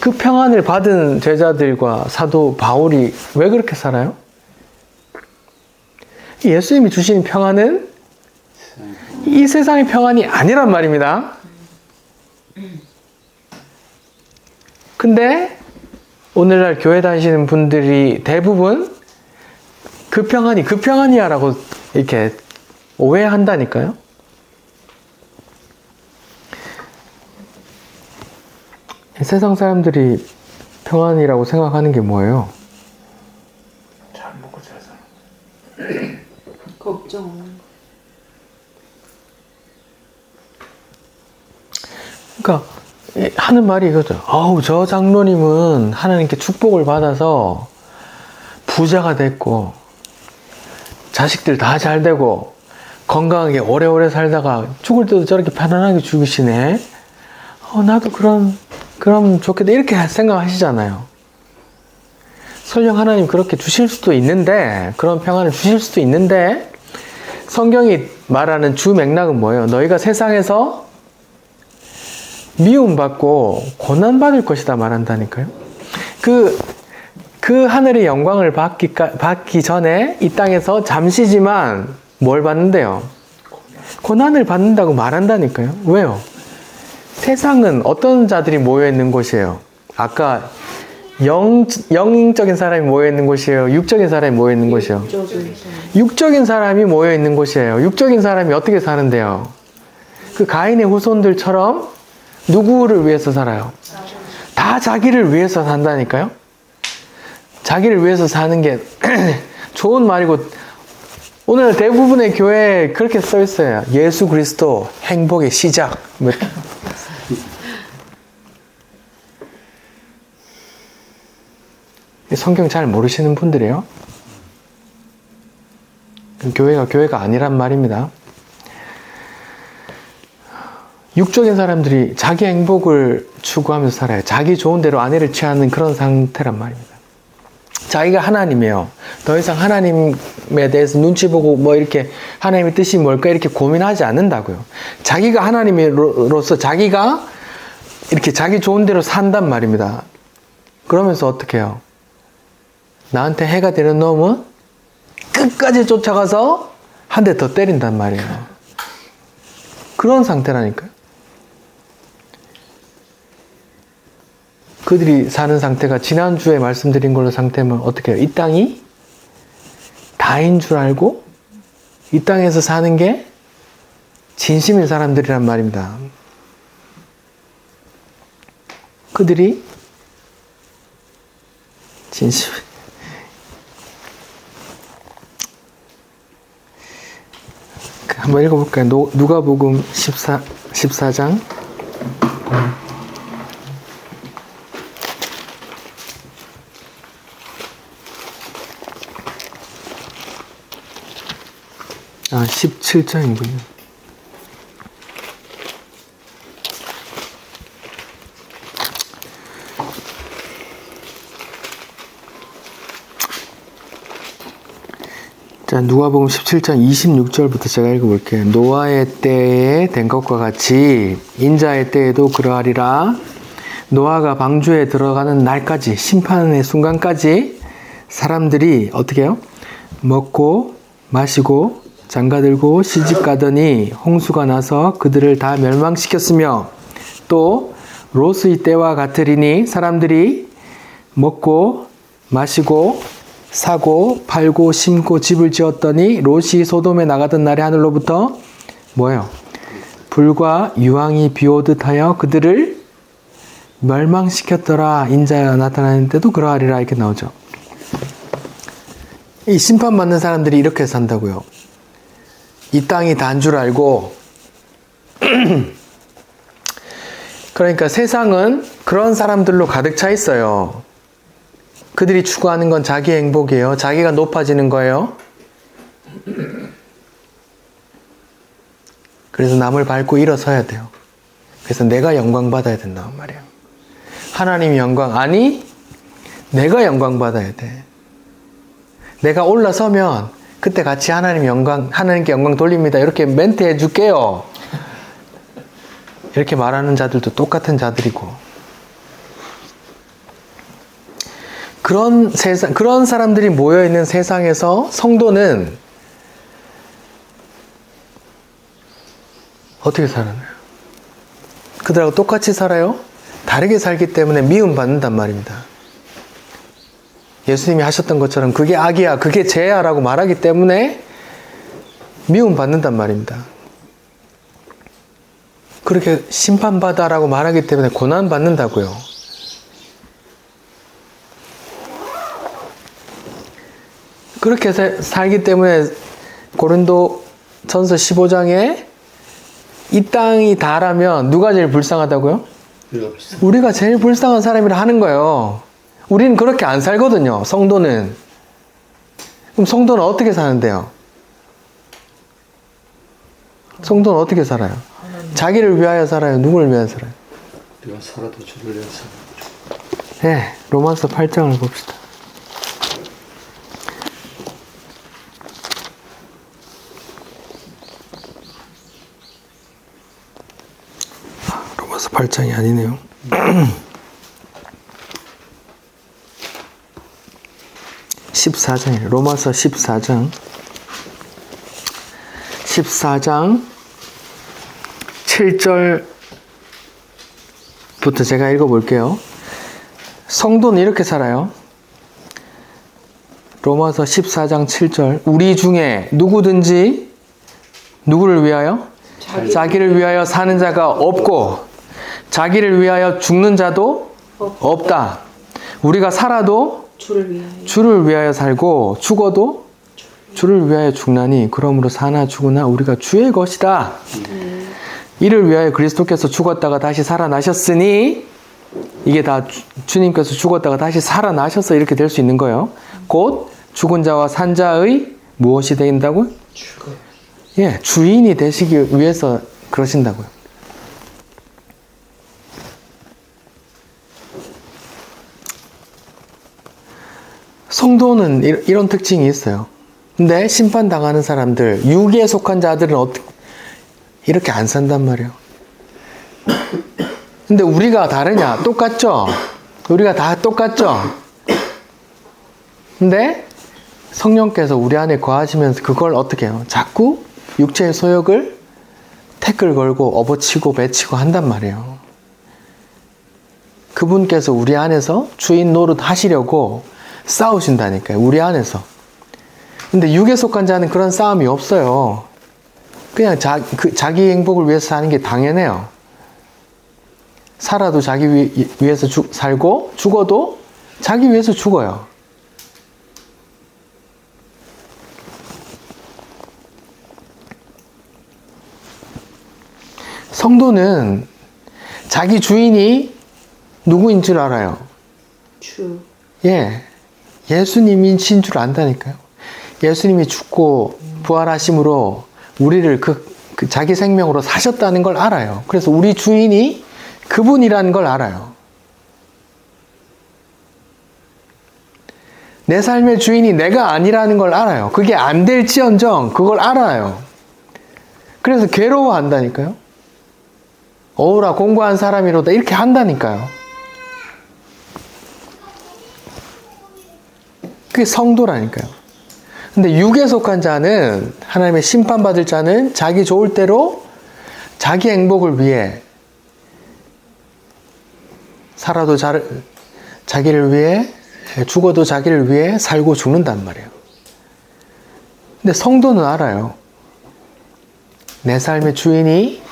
그 평안을 받은 제자들과 사도 바울이 왜 그렇게 살아요? 예수님이 주신 평안은 이 세상의 평안이 아니란 말입니다. 근데 오늘날 교회 다니시는 분들이 대부분 그 평안이야 라고 이렇게 오해한다니까요. 세상 사람들이 평안이라고 생각하는 게 뭐예요? 잘 먹고 잘 살아. 걱정. 그러니까 하는 말이 이거죠. 저 장로님은 하나님께 축복을 받아서 부자가 됐고 자식들 다 잘 되고 건강하게 오래오래 살다가 죽을 때도 저렇게 편안하게 죽으시네. 나도 그럼 좋겠다 이렇게 생각하시잖아요. 설령 하나님 그렇게 주실 수도 있는데 그런 평안을 주실 수도 있는데 성경이 말하는 주 맥락은 뭐예요? 너희가 세상에서 미움받고 고난받을 것이다 말한다니까요. 그 하늘의 영광을 받기 전에 이 땅에서 잠시지만 뭘 받는데요? 고난을 받는다고 말한다니까요. 왜요? 세상은 어떤 자들이 모여있는 곳이에요? 아까 영적인 사람이 모여있는 곳이에요? 육적인 사람이 모여있는 곳이에요? 육적인 사람이 모여있는 곳이에요. 육적인 사람이 어떻게 사는데요? 그 가인의 후손들처럼 누구를 위해서 살아요? 다 자기를 위해서 산다니까요? 자기를 위해서 사는 게 좋은 말이고 오늘 대부분의 교회에 그렇게 써 있어요. 예수 그리스도 행복의 시작. 성경 잘 모르시는 분들이에요. 교회가 아니란 말입니다. 육적인 사람들이 자기 행복을 추구하면서 살아요. 자기 좋은 대로 아내를 취하는 그런 상태란 말입니다. 자기가 하나님이에요. 더 이상 하나님에 대해서 눈치 보고 뭐 이렇게 하나님의 뜻이 뭘까 이렇게 고민하지 않는다고요. 자기가 하나님으로서 자기가 이렇게 자기 좋은 대로 산단 말입니다. 그러면서 어떻게 해요? 나한테 해가 되는 놈은 끝까지 쫓아가서 한 대 더 때린단 말이에요. 그런 상태라니까요. 그들이 사는 상태가 지난주에 말씀드린 걸로 상태면 어떻게 해요? 이 땅이 다인 줄 알고 이 땅에서 사는 게 진심인 사람들이란 말입니다. 그들이 진심 한번 읽어볼까요? 누가복음 14장 아, 17장이군요. 자, 누가복음 17장 26절부터 제가 읽어볼게요. 노아의 때에 된 것과 같이 인자의 때에도 그러하리라. 노아가 방주에 들어가는 날까지, 심판의 순간까지 사람들이 어떻게 해요? 먹고 마시고 장가들고 시집가더니 홍수가 나서 그들을 다 멸망시켰으며 또 롯의 때와 같으리니 사람들이 먹고 마시고 사고 팔고 심고 집을 지었더니 롯이 소돔에 나가던 날에 하늘로부터 뭐예요? 불과 유황이 비오듯 하여 그들을 멸망시켰더라. 인자가 나타나는 때도 그러하리라. 이렇게 나오죠. 이 심판받는 사람들이 이렇게 산다고요. 이 땅이 다인 줄 알고 그러니까 세상은 그런 사람들로 가득 차 있어요. 그들이 추구하는 건 자기의 행복이에요. 자기가 높아지는 거예요. 그래서 남을 밟고 일어서야 돼요. 그래서 내가 영광 받아야 된단 말이에요. 하나님이 영광, 아니 내가 영광 받아야 돼. 내가 올라서면 그때 같이 하나님께 영광 돌립니다. 이렇게 멘트 해줄게요. 이렇게 말하는 자들도 똑같은 자들이고. 그런 사람들이 모여있는 세상에서 성도는 어떻게 살아나요? 그들하고 똑같이 살아요? 다르게 살기 때문에 미움받는단 말입니다. 예수님이 하셨던 것처럼 그게 악이야, 그게 죄야 라고 말하기 때문에 미움받는단 말입니다. 그렇게 심판받아 라고 말하기 때문에 고난받는다고요. 그렇게 살기 때문에 고린도 전서 15장에 이 땅이 다라면 누가 제일 불쌍하다고요? 우리가 제일 불쌍한 사람이라 하는 거예요. 우리는 그렇게 안 살거든요. 성도는. 그럼 성도는 어떻게 사는데요? 성도는 어떻게 살아요? 자기를 위하여 살아요? 누구를 위하여 살아요? 내가 살아도 주를 위해서. 네, 로마서 8장을 봅시다. 로마서 8장이 아니네요. 14장이에요. 로마서 14장 7절부터 제가 읽어볼게요. 성도는 이렇게 살아요. 로마서 14장 7절. 우리 중에 누구든지 누구를 위하여? 자기를 위하여 사는 자가 없고 자기를 위하여 죽는 자도 없다. 우리가 살아도 주를 위하여 살고 죽어도 주를 위하여 죽나니 그러므로 사나 죽으나 우리가 주의 것이다. 이를 위하여 그리스도께서 죽었다가 다시 살아나셨으니 이게 다 주님께서 죽었다가 다시 살아나셔서 이렇게 될 수 있는 거예요. 곧 죽은 자와 산 자의 무엇이 된다고요? 예, 주인이 되시기 위해서 그러신다고요. 성도는 이런 특징이 있어요. 근데 심판당하는 사람들, 육에 속한 자들은 이렇게 안 산단 말이에요. 근데 우리가 다르냐? 똑같죠? 우리가 다 똑같죠? 근데 성령께서 우리 안에 거하시면서 그걸 어떻게 해요? 자꾸 육체의 소욕을 태클 걸고 업어치고 배치고 한단 말이에요. 그분께서 우리 안에서 주인 노릇 하시려고 싸우신다니까요. 우리 안에서. 근데 육에 속한 자는 그런 싸움이 없어요. 그냥 자기 행복을 위해서 사는 게 당연해요. 살아도 자기 위해서 살고 죽어도 자기 위해서 죽어요. 성도는 자기 주인이 누구인 줄 알아요. 예, 예수님이신 줄 안다니까요. 예수님이 죽고 부활하심으로 우리를 그 자기 생명으로 사셨다는 걸 알아요. 그래서 우리 주인이 그분이라는 걸 알아요. 내 삶의 주인이 내가 아니라는 걸 알아요. 그게 안 될지언정 그걸 알아요. 그래서 괴로워한다니까요. 어우라 공부한 사람이로다 이렇게 한다니까요. 그게 성도라니까요. 근데 육에 속한 자는, 하나님의 심판받을 자는 자기 좋을 대로 자기 행복을 위해 살아도 자기를 위해, 죽어도 자기를 위해 살고 죽는단 말이에요. 근데 성도는 알아요. 내 삶의 주인이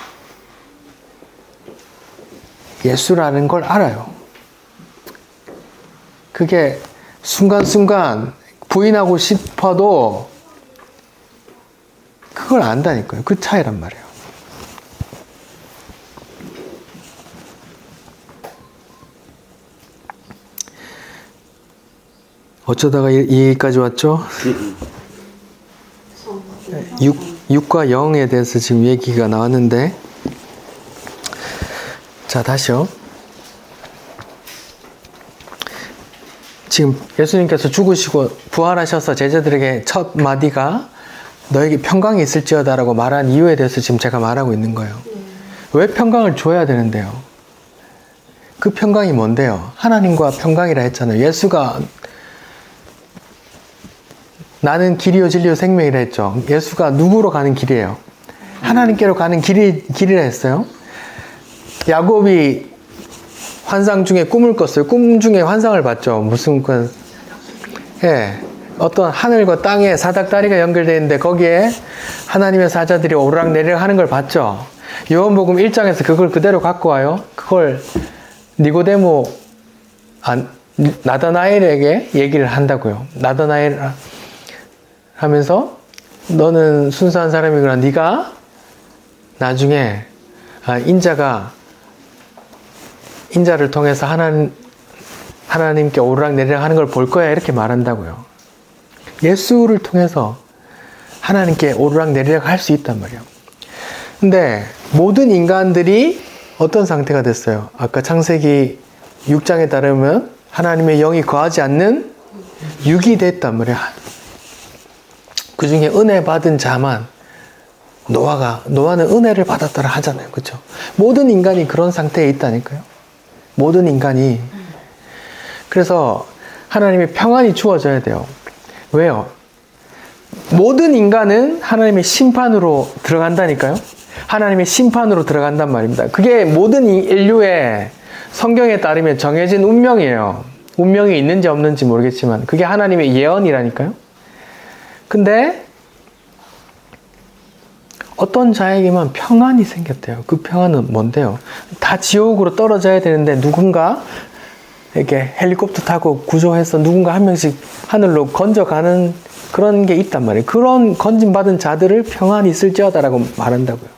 예수라는 걸 알아요. 그게 순간순간 부인하고 싶어도 그걸 안다니까요. 그 차이란 말이에요. 어쩌다가 이 얘기까지 왔죠? 육과 영에 대해서 지금 얘기가 나왔는데, 자, 다시요. 지금 예수님께서 죽으시고 부활하셔서 제자들에게 첫 마디가 너에게 평강이 있을지어다라고 말한 이유에 대해서 지금 제가 말하고 있는 거예요. 왜 평강을 줘야 되는데요? 그 평강이 뭔데요? 하나님과 평강이라 했잖아요. 예수가 나는 길이요 진리요 생명이라 했죠. 예수가 누구로 가는 길이에요? 하나님께로 가는 길이라 했어요. 야곱이 환상 중에 꿈을 꿨어요. 꿈 중에 환상을 봤죠. 무슨 꿈? 예, 어떤 하늘과 땅에 사닥다리가 연결되어 있는데 거기에 하나님의 사자들이 오르락내리락 하는 걸 봤죠. 요한복음 1장에서 그걸 그대로 갖고 와요. 그걸 니고데모 나다나엘에게 얘기를 한다고요. 나다나엘 하면서 너는 순수한 사람이구나. 네가 나중에 인자를 통해서 하나님께 오르락내리락 하는 걸 볼 거야. 이렇게 말한다고요. 예수를 통해서 하나님께 오르락내리락 할 수 있단 말이에요. 근데 모든 인간들이 어떤 상태가 됐어요? 아까 창세기 6장에 따르면 하나님의 영이 거하지 않는 육이 됐단 말이에요. 그 중에 은혜 받은 자만 노아는 은혜를 받았더라 하잖아요. 그렇죠? 모든 인간이 그런 상태에 있다니까요. 모든 인간이. 그래서 하나님의 평안이 주어져야 돼요. 왜요? 모든 인간은 하나님의 심판으로 들어간다니까요. 하나님의 심판으로 들어간단 말입니다. 그게 모든 인류의 성경에 따르면 정해진 운명이에요. 운명이 있는지 없는지 모르겠지만 그게 하나님의 예언이라니까요. 근데 어떤 자에게만 평안이 생겼대요. 그 평안은 뭔데요? 다 지옥으로 떨어져야 되는데 누군가 이렇게 헬리콥터 타고 구조해서 누군가 한 명씩 하늘로 건져가는 그런 게 있단 말이에요. 그런 건짐받은 자들을 평안이 있을지어다라고 말한다고요.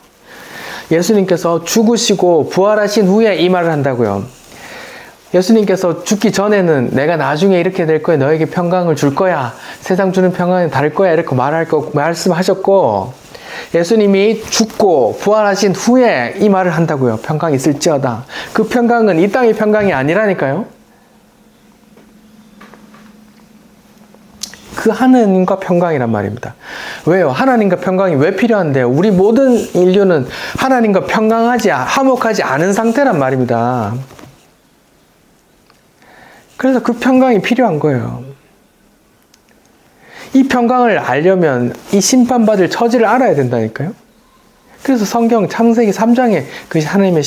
예수님께서 죽으시고 부활하신 후에 이 말을 한다고요. 예수님께서 죽기 전에는 내가 나중에 이렇게 될 거야. 너에게 평강을 줄 거야. 세상 주는 평강은 다를 거야. 이렇게 말씀하셨고, 예수님이 죽고 부활하신 후에 이 말을 한다고요. 평강이 있을지어다. 그 평강은 이 땅의 평강이 아니라니까요. 그 하나님과 평강이란 말입니다. 왜요? 하나님과 평강이 왜 필요한데요? 우리 모든 인류는 하나님과 화목하지 않은 상태란 말입니다. 그래서 그 평강이 필요한 거예요. 이 평강을 알려면 이 심판받을 처지를 알아야 된다니까요. 그래서 성경 창세기 3장에 그 하나님의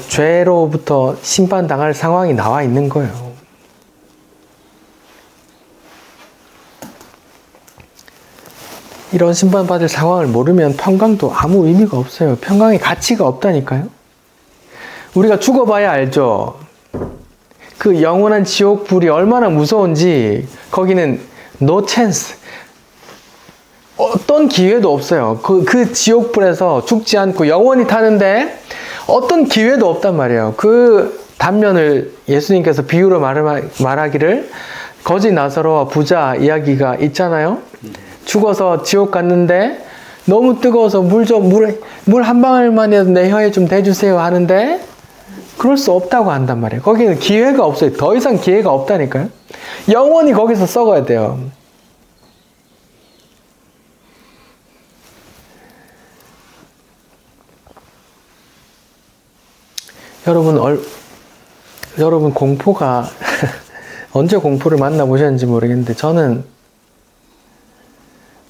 죄로부터 심판당할 상황이 나와 있는 거예요. 이런 심판받을 상황을 모르면 평강도 아무 의미가 없어요. 평강의 가치가 없다니까요. 우리가 죽어봐야 알죠. 그 영원한 지옥불이 얼마나 무서운지. 거기는 no chance. 어떤 기회도 없어요. 그 지옥불에서 죽지 않고 영원히 타는데 어떤 기회도 없단 말이에요. 그 단면을 예수님께서 비유로 말하기를 거지 나사로와 부자 이야기가 있잖아요. 죽어서 지옥 갔는데 너무 뜨거워서 물 한 방울만이라도 내 혀에 좀 대주세요 하는데 그럴 수 없다고 한단 말이에요. 거기는 기회가 없어요. 더 이상 기회가 없다니까요. 영원히 거기서 썩어야 돼요. 여러분 공포가 언제 공포를 만나보셨는지 모르겠는데 저는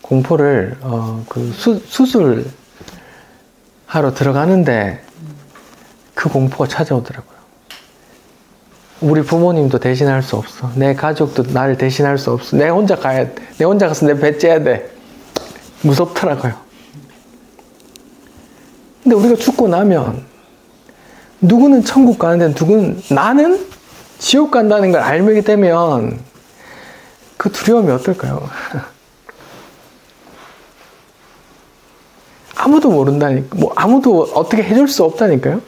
공포를 수술하러 들어가는데 그 공포가 찾아오더라고요. 우리 부모님도 대신할 수 없어. 내 가족도 나를 대신할 수 없어. 내 혼자 가야 돼. 내 혼자 가서 내 배 째야 돼. 무섭더라고요. 근데 우리가 죽고 나면 누구는 천국 가는데 누구는 나는 지옥 간다는 걸 알게 되면 그 두려움이 어떨까요? 아무도 모른다니까, 뭐 아무도 어떻게 해줄 수 없다니까요.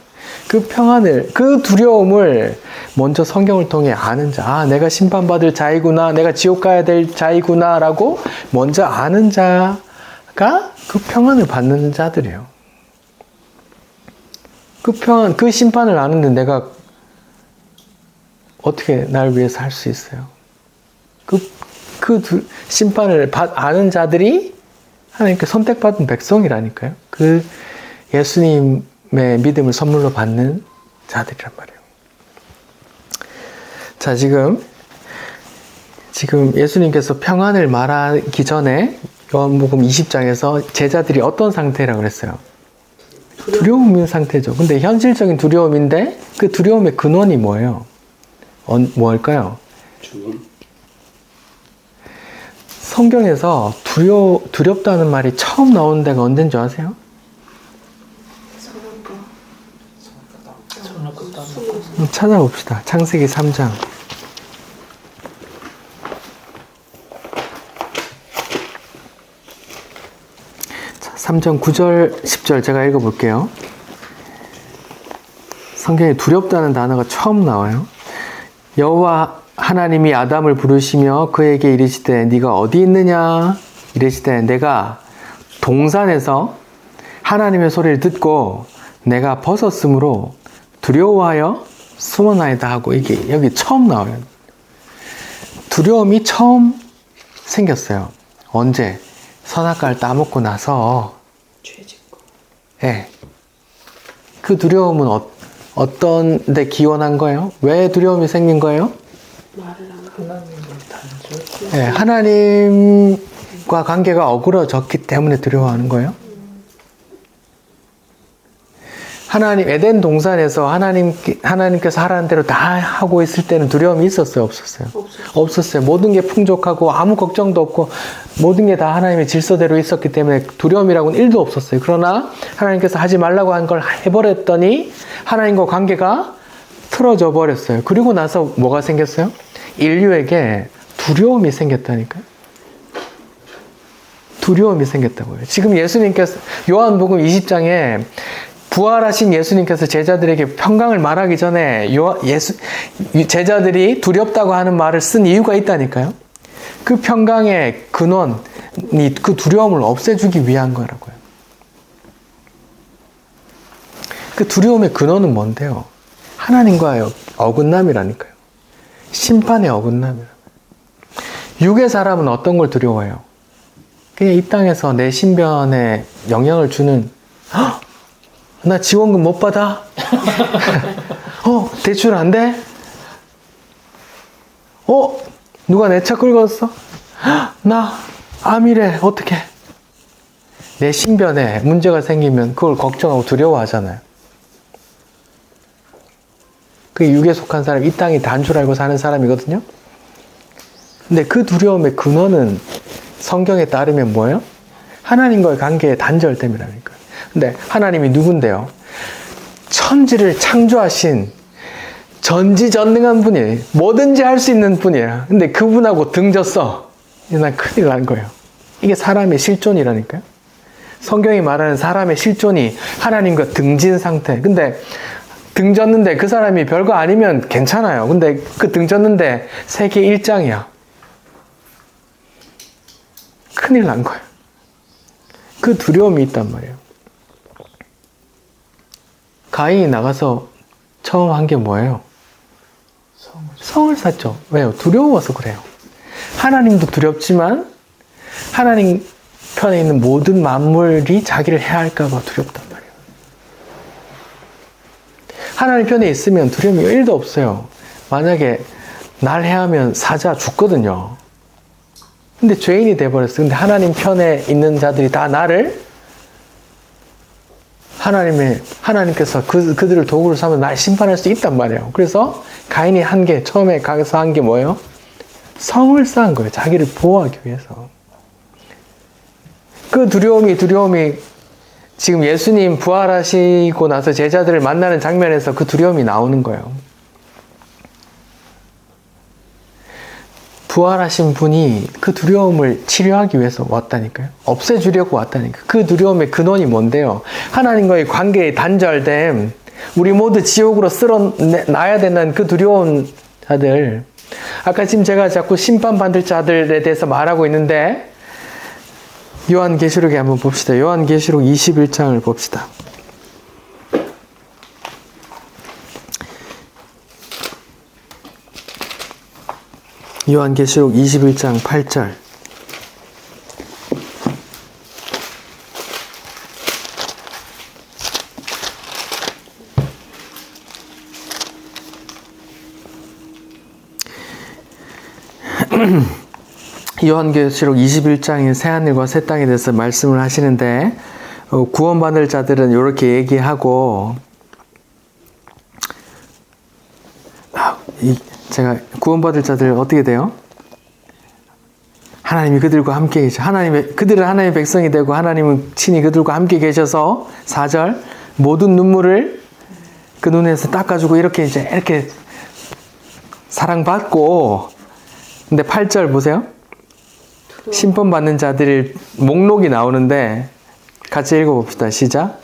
그 평안을, 그 두려움을 먼저 성경을 통해 아는 자, 아, 내가 심판받을 자이구나, 내가 지옥 가야 될 자이구나라고 먼저 아는 자가 그 평안을 받는 자들이에요. 그 평안, 그 심판을 아는데 내가 어떻게 날 위해서 할 수 있어요? 심판을 아는 자들이 하나님께 선택받은 백성이라니까요. 그 예수님의 믿음을 선물로 받는 자들이란 말이에요. 자, 지금 예수님께서 평안을 말하기 전에 요한복음 20장에서 제자들이 어떤 상태라고 그랬어요? 두려움인 상태죠. 근데 현실적인 두려움인데 그 두려움의 근원이 뭐예요? 뭘까요? 죽음. 성경에서 두렵다는 말이 처음 나온 데가 언제인지 아세요? 찾아봅시다. 창세기 3장. 자, 3장 9절, 10절 제가 읽어볼게요. 성경에 두렵다는 단어가 처음 나와요. 여호와 하나님이 아담을 부르시며 그에게 이르시되 네가 어디 있느냐 이르시되 내가 동산에서 하나님의 소리를 듣고 내가 벗었으므로 두려워하여 숨어나이다 하고 이게 여기 처음 나와요. 두려움이 처음 생겼어요. 언제? 선악과를 따먹고 나서. 예. 그 두려움은 어떤 데 기원한 거예요? 왜 두려움이 생긴 거예요? 네, 하나님과 관계가 어그러졌기 때문에 두려워하는 거예요. 하나님 에덴 동산에서 하나님께서 하라는 대로 다 하고 있을 때는 두려움이 있었어요, 없었어요? 없었어요. 모든 게 풍족하고 아무 걱정도 없고 모든 게 다 하나님의 질서대로 있었기 때문에 두려움이라고는 1도 없었어요. 그러나 하나님께서 하지 말라고 한 걸 해버렸더니 하나님과 관계가 틀어져 버렸어요. 그리고 나서 뭐가 생겼어요? 인류에게 두려움이 생겼다니까요. 두려움이 생겼다고요. 지금 예수님께서 요한복음 20장에 부활하신 예수님께서 제자들에게 평강을 말하기 전에 제자들이 두렵다고 하는 말을 쓴 이유가 있다니까요. 그 평강의 근원이 그 두려움을 없애주기 위한 거라고요. 그 두려움의 근원은 뭔데요? 하나님과의 어긋남이라니까요. 심판의 어긋남이라고요. 육의 사람은 어떤 걸 두려워해요? 그냥 이 땅에서 내 신변에 영향을 주는 나 지원금 못 받아? 대출 안 돼? 누가 내 차 끌고 갔어? 나 암이래. 어떡해? 내 신변에 문제가 생기면 그걸 걱정하고 두려워하잖아요. 그게 육에 속한 사람, 이 땅이 단 줄 알고 사는 사람이거든요. 근데 그 두려움의 근원은 성경에 따르면 뭐예요? 하나님과의 관계의 단절됨이라니까요. 근데 하나님이 누군데요? 천지를 창조하신 전지전능한 분이에요. 뭐든지 할 수 있는 분이에요. 근데 그분하고 등졌어. 난 큰일 난 거예요. 이게 사람의 실존이라니까요. 성경이 말하는 사람의 실존이 하나님과 등진 상태. 근데 등졌는데 그 사람이 별거 아니면 괜찮아요. 근데 그 등졌는데 세계 1장이야. 큰일 난 거예요. 그 두려움이 있단 말이에요. 가인이 나가서 처음 한 게 뭐예요? 성을 샀죠. 왜요? 두려워서 그래요. 하나님도 두렵지만 하나님 편에 있는 모든 만물이 자기를 해할까 봐 두렵단 말이에요. 하나님 편에 있으면 두려움이 1도 없어요. 만약에 날 해하면 사자 죽거든요. 근데 죄인이 돼버렸어요. 근데 하나님 편에 있는 자들이 다 나를 하나님께서 그들을 도구로 삼아 날 심판할 수 있단 말이에요. 그래서 가인이 처음에 가서 한 게 뭐예요? 성을 쌓은 거예요. 자기를 보호하기 위해서. 그 두려움이 지금 예수님 부활하시고 나서 제자들을 만나는 장면에서 그 두려움이 나오는 거예요. 부활하신 분이 그 두려움을 치료하기 위해서 왔다니까요. 없애주려고 왔다니까요. 그 두려움의 근원이 뭔데요? 하나님과의 관계의 단절됨, 우리 모두 지옥으로 쓸어놔야 된다는 그 두려운 자들. 아까 지금 제가 자꾸 심판받을 자들에 대해서 말하고 있는데 요한계시록에 한번 봅시다. 요한계시록 21장을 봅시다. 요한계시록 21장 8절. 요한계시록 21장인 새하늘과 새 땅에 대해서 말씀을 하시는데 구원받을 자들은 이렇게 얘기하고 제가 구원받을 자들 어떻게 돼요? 하나님이 그들과 함께 계셔. 그들은 하나님의 백성이 되고 하나님은 친히 그들과 함께 계셔서 4절 모든 눈물을 그 눈에서 닦아주고 이렇게 사랑받고 근데 8절 보세요. 심판받는 자들의 목록이 나오는데 같이 읽어봅시다. 시작.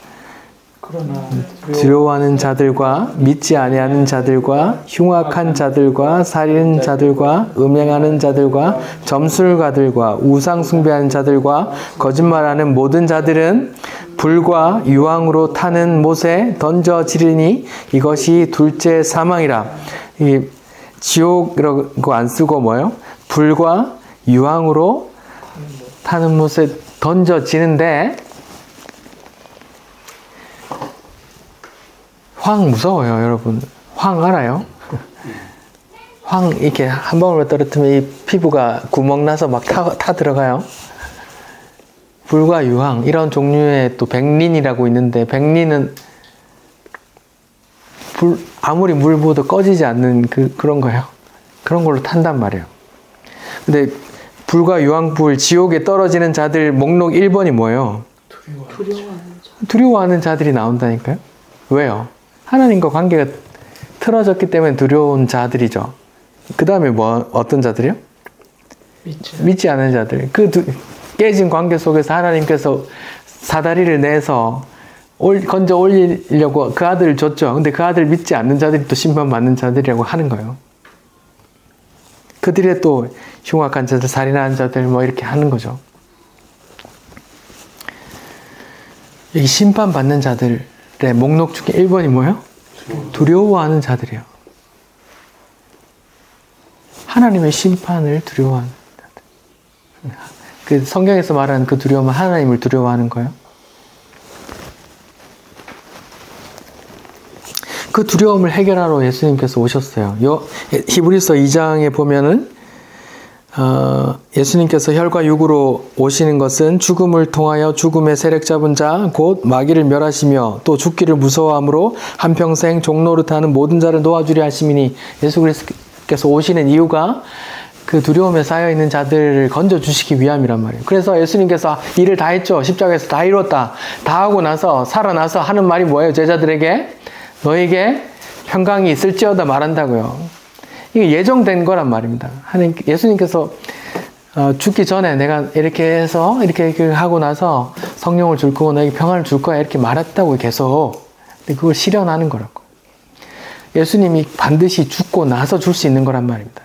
두려워하는 자들과 믿지 아니하는 자들과 흉악한 자들과 살인 자들과 음행하는 자들과 점술가들과 우상 숭배하는 자들과 거짓말하는 모든 자들은 불과 유황으로 타는 못에 던져지리니 이것이 둘째 사망이라. 이 지옥이라고 안 쓰고 뭐예요? 불과 유황으로 타는 못에 던져지는데 황 무서워요, 여러분. 황 알아요? 황 이렇게 한 방울만 떨어뜨리면 이 피부가 구멍 나서 막 타 들어가요. 불과 유황 이런 종류의 또 백린이라고 있는데 백린은 아무리 물 부어도 꺼지지 않는 그런 거예요. 그런 걸로 탄단 말이에요. 근데 불과 유황불 지옥에 떨어지는 자들 목록 1번이 뭐예요? 두려워하는 자들이 나온다니까요. 왜요? 하나님과 관계가 틀어졌기 때문에 두려운 자들이죠. 그 다음에 어떤 자들이요? 믿지 않는 자들. 깨진 관계 속에서 하나님께서 사다리를 내서 건져 올리려고 그 아들을 줬죠. 근데 그 아들 믿지 않는 자들이 또 심판받는 자들이라고 하는 거예요. 그들의 또 흉악한 자들, 살인하는 자들 이렇게 하는 거죠. 여기 심판받는 자들의 목록 중에 1번이 뭐예요? 두려워하는 자들이에요. 하나님의 심판을 두려워하는 자들. 그 성경에서 말하는 그 두려움은 하나님을 두려워하는 거예요. 그 두려움을 해결하러 예수님께서 오셨어요. 히브리서 2장에 보면은 예수님께서 혈과 육으로 오시는 것은 죽음을 통하여 죽음의 세력 잡은 자 곧 마귀를 멸하시며 또 죽기를 무서워함으로 한평생 종노릇하는 모든 자를 놓아주려 하심이니 예수 그리스도께서 오시는 이유가 그 두려움에 쌓여있는 자들을 건져주시기 위함이란 말이에요. 그래서 예수님께서 일을 다 했죠. 십자가에서 다 이뤘다. 다 하고 나서 살아나서 하는 말이 뭐예요? 제자들에게 너에게 평강이 있을지어다 말한다고요. 이게 예정된 거란 말입니다. 예수님께서 죽기 전에 내가 이렇게 해서 이렇게 하고 나서 성령을 줄 거고 너에게 평안을 줄 거야 이렇게 말했다고 계속. 근데 그걸 실현하는 거라고. 예수님이 반드시 죽고 나서 줄 수 있는 거란 말입니다.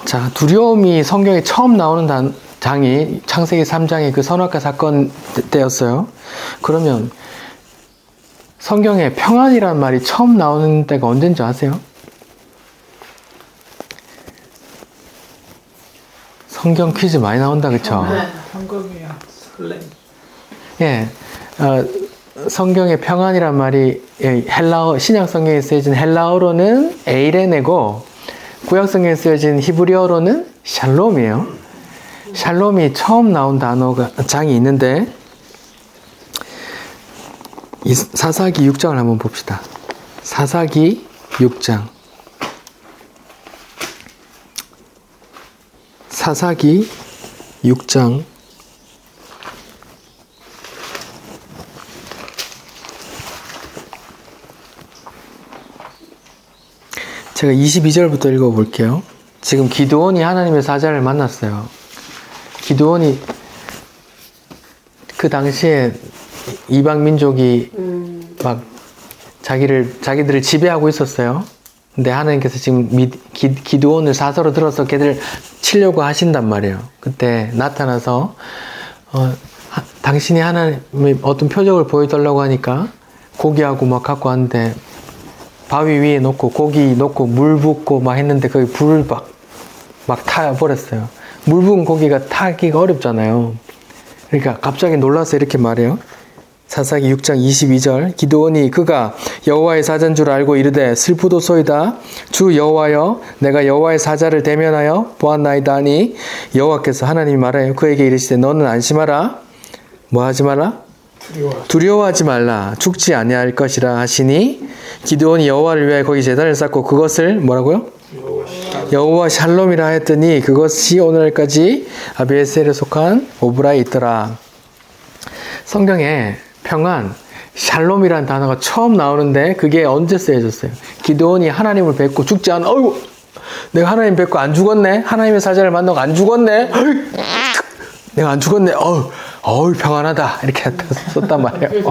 자, 두려움이 성경에 처음 나오는 장이 창세기 3장의 그 선악과 사건 때였어요. 그러면 성경에 평안이란 말이 처음 나오는 때가 언제인지 아세요? 성경 퀴즈 많이 나온다, 그쵸? 네, 한국이야. 설렘. 예, 성경의 평안이란 말이 헬라어, 신약 성경에 쓰여진 헬라어로는 에이레네고 구약 성경에 쓰여진 히브리어로는 샬롬이에요. 샬롬이 처음 나온 장이 있는데 이 사사기 6장을 한번 봅시다. 사사기 6장. 사사기 6장 제가 22절부터 읽어볼게요. 지금 기드온이 하나님의 사자를 만났어요. 기드온이 그 당시에 이방 민족이 막 자기들을 지배하고 있었어요. 근데 하나님께서 지금 기드온을 사서로 들어서 걔들 치려고 하신단 말이에요. 그때 나타나서 당신이 하나님의 어떤 표적을 보여달라고 하니까 고기하고 막 갖고 왔는데 바위 위에 놓고 고기 놓고 물 붓고 막 했는데 거기 불을 막 타버렸어요. 물 부은 고기가 타기가 어렵잖아요. 그러니까 갑자기 놀라서 이렇게 말해요. 사사기 6장 22절 기드온이 그가 여호와의 사자인 줄 알고 이르되 슬프도소이다 주 여호와여 내가 여호와의 사자를 대면하여 보았나이다 하니 여호와께서 하나님이 말하여 그에게 이르시되 너는 안심하라 뭐 하지 말라? 두려워하지 말라 죽지 아니할 것이라 하시니 기드온이 여호와를 위하여 거기 제단을 쌓고 그것을 뭐라고요? 여호와 샬롬이라 했더니 그것이 오늘까지 아비에셀에 속한 오브라에 있더라. 성경에 평안, 샬롬이라는 단어가 처음 나오는데 그게 언제 쓰여졌어요? 기드온이 하나님을 뵙고 죽지 않아. 어이구, 내가 하나님 뵙고 안 죽었네. 하나님의 사자를 만나고 안 죽었네. 내가 안 죽었네. 어우 평안하다. 이렇게 썼단 말이에요.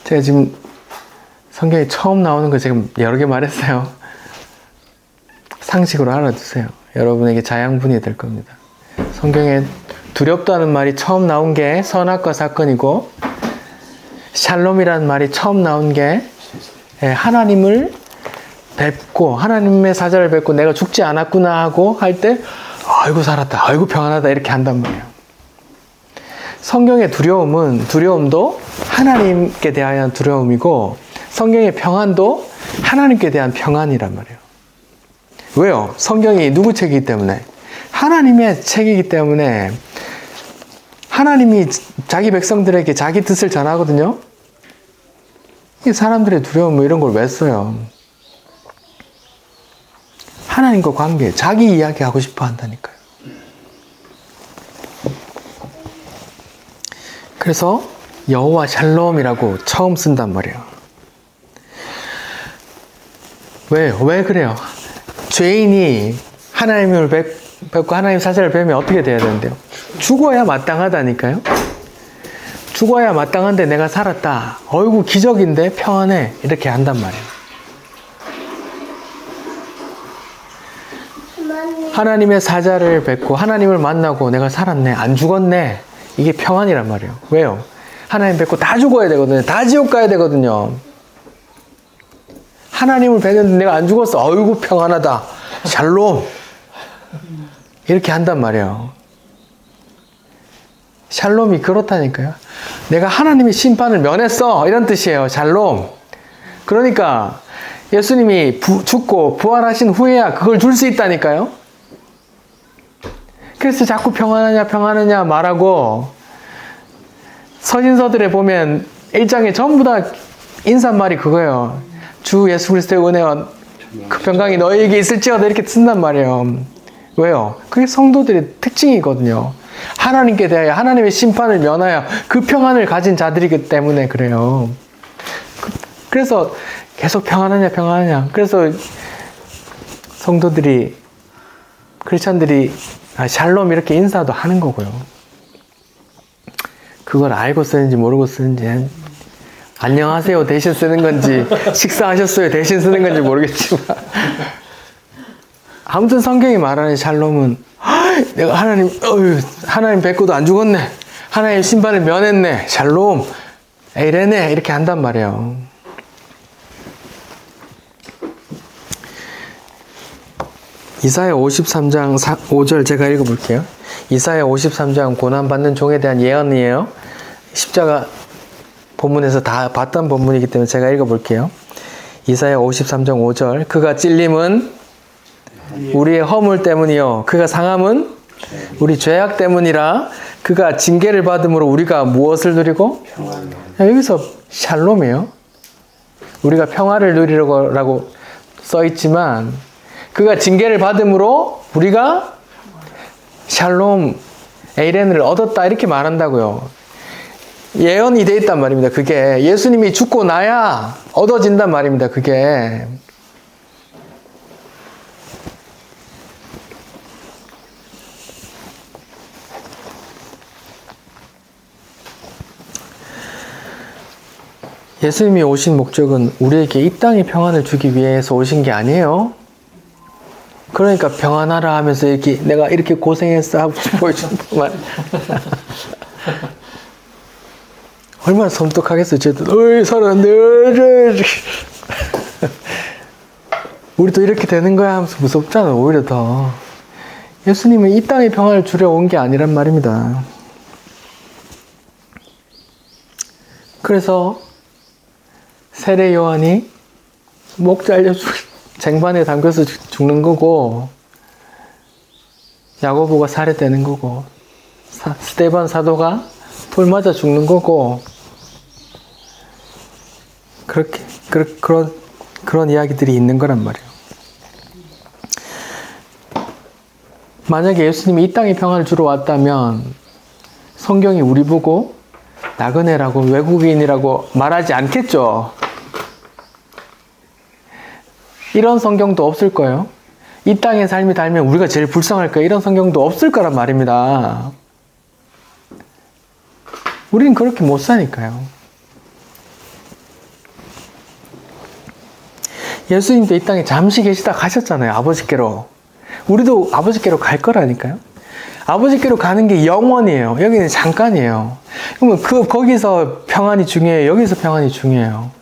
제가 지금 성경에 처음 나오는 거 지금 여러 개 말했어요. 상식으로 알아두세요. 여러분에게 자양분이 될 겁니다. 성경에 두렵다는 말이 처음 나온 게 선악과 사건이고 샬롬이라는 말이 처음 나온 게 하나님을 뵙고 하나님의 사자를 뵙고 내가 죽지 않았구나 하고 할 때 아이고 살았다 아이고 평안하다 이렇게 한단 말이에요. 성경의 두려움도 하나님께 대한 두려움이고 성경의 평안도 하나님께 대한 평안이란 말이에요. 왜요? 성경이 누구 책이기 때문에? 하나님의 책이기 때문에 하나님이 자기 백성들에게 자기 뜻을 전하거든요. 이 사람들의 두려움 뭐 이런 걸 왜 써요? 하나님과 관계, 자기 이야기 하고 싶어 한다니까요. 그래서 여호와 샬롬이라고 처음 쓴단 말이에요. 왜 그래요? 죄인이 하나님을 뵙고 하나님 사자를 뵈면 어떻게 돼야 되는데요? 죽어야 마땅하다니까요. 죽어야 마땅한데 내가 살았다. 어이구 기적인데 평안해. 이렇게 한단 말이에요. 하나님의 사자를 뵙고 하나님을 만나고 내가 살았네. 안 죽었네. 이게 평안이란 말이에요. 왜요? 하나님 뵙고 다 죽어야 되거든요. 다 지옥 가야 되거든요. 하나님을 뵙는데 내가 안 죽었어. 어이구 평안하다. 샬롬. 이렇게 한단 말이에요. 샬롬이 그렇다니까요. 내가 하나님의 심판을 면했어. 이런 뜻이에요. 샬롬. 그러니까 예수님이 죽고 부활하신 후에야 그걸 줄 수 있다니까요. 그래서 자꾸 평안하냐 말하고 서신서들에 보면 1장에 전부 다 인사말이 그거예요. 주 예수 그리스도의 은혜와 그 평강이 너희에게 있을지어다 이렇게 쓴단 말이에요. 왜요? 그게 성도들의 특징이거든요. 하나님께 대하여 하나님의 심판을 면하여 그 평안을 가진 자들이기 때문에 그래요. 그래서 계속 평안하냐 그래서 성도들이 크리스찬들이 샬롬 이렇게 인사도 하는 거고요. 그걸 알고 쓰는지 모르고 쓰는지 안녕하세요 대신 쓰는 건지 식사하셨어요 대신 쓰는 건지 모르겠지만 아무튼 성경이 말하는 샬롬은 내가 하나님 뵙고도 안 죽었네. 하나님 심판을 면했네. 샬롬. 이래네. 이렇게 한단 말이에요. 이사야 53장 5절 제가 읽어볼게요. 이사야 53장 고난받는 종에 대한 예언이에요. 십자가 본문에서 다 봤던 본문이기 때문에 제가 읽어볼게요. 이사야 53장 5절 그가 찔림은 우리의 허물 때문이요 그가 상함은 우리 죄악 때문이라 그가 징계를 받음으로 우리가 무엇을 누리고? 여기서 샬롬이에요. 우리가 평화를 누리라고 써있지만 그가 징계를 받음으로 우리가 샬롬 에이렌을 얻었다 이렇게 말한다고요. 예언이 돼 있단 말입니다. 그게 예수님이 죽고 나야 얻어진단 말입니다. 그게 예수님이 오신 목적은 우리에게 이 땅의 평안을 주기 위해서 오신 게 아니에요. 그러니까 평안하라 하면서 이렇게 내가 이렇게 고생했어 하고 보여준단 말이에요. 얼마나 섬뜩하겠어요. 쟤도 어이 살았네. 우리도 이렇게 되는 거야 하면서 무섭잖아. 오히려 더. 예수님은 이 땅의 평안을 주려 온 게 아니란 말입니다. 그래서 세례 요한이 목 잘려 쟁반에 담겨서 죽는 거고, 야고보가 살해되는 거고, 스데반 사도가 돌 맞아 죽는 거고, 그런 이야기들이 있는 거란 말이에요. 만약에 예수님이 이 땅의 평안을 주러 왔다면 성경이 우리 보고 나그네라고 외국인이라고 말하지 않겠죠. 이런 성경도 없을 거예요. 이 땅의 삶이 달면 우리가 제일 불쌍할 거예요. 이런 성경도 없을 거란 말입니다. 우리는 그렇게 못 사니까요. 예수님도 이 땅에 잠시 계시다 가셨잖아요. 아버지께로. 우리도 아버지께로 갈 거라니까요. 아버지께로 가는 게 영원이에요. 여기는 잠깐이에요. 그러면 거기서 평안이 중요해요. 여기서 평안이 중요해요.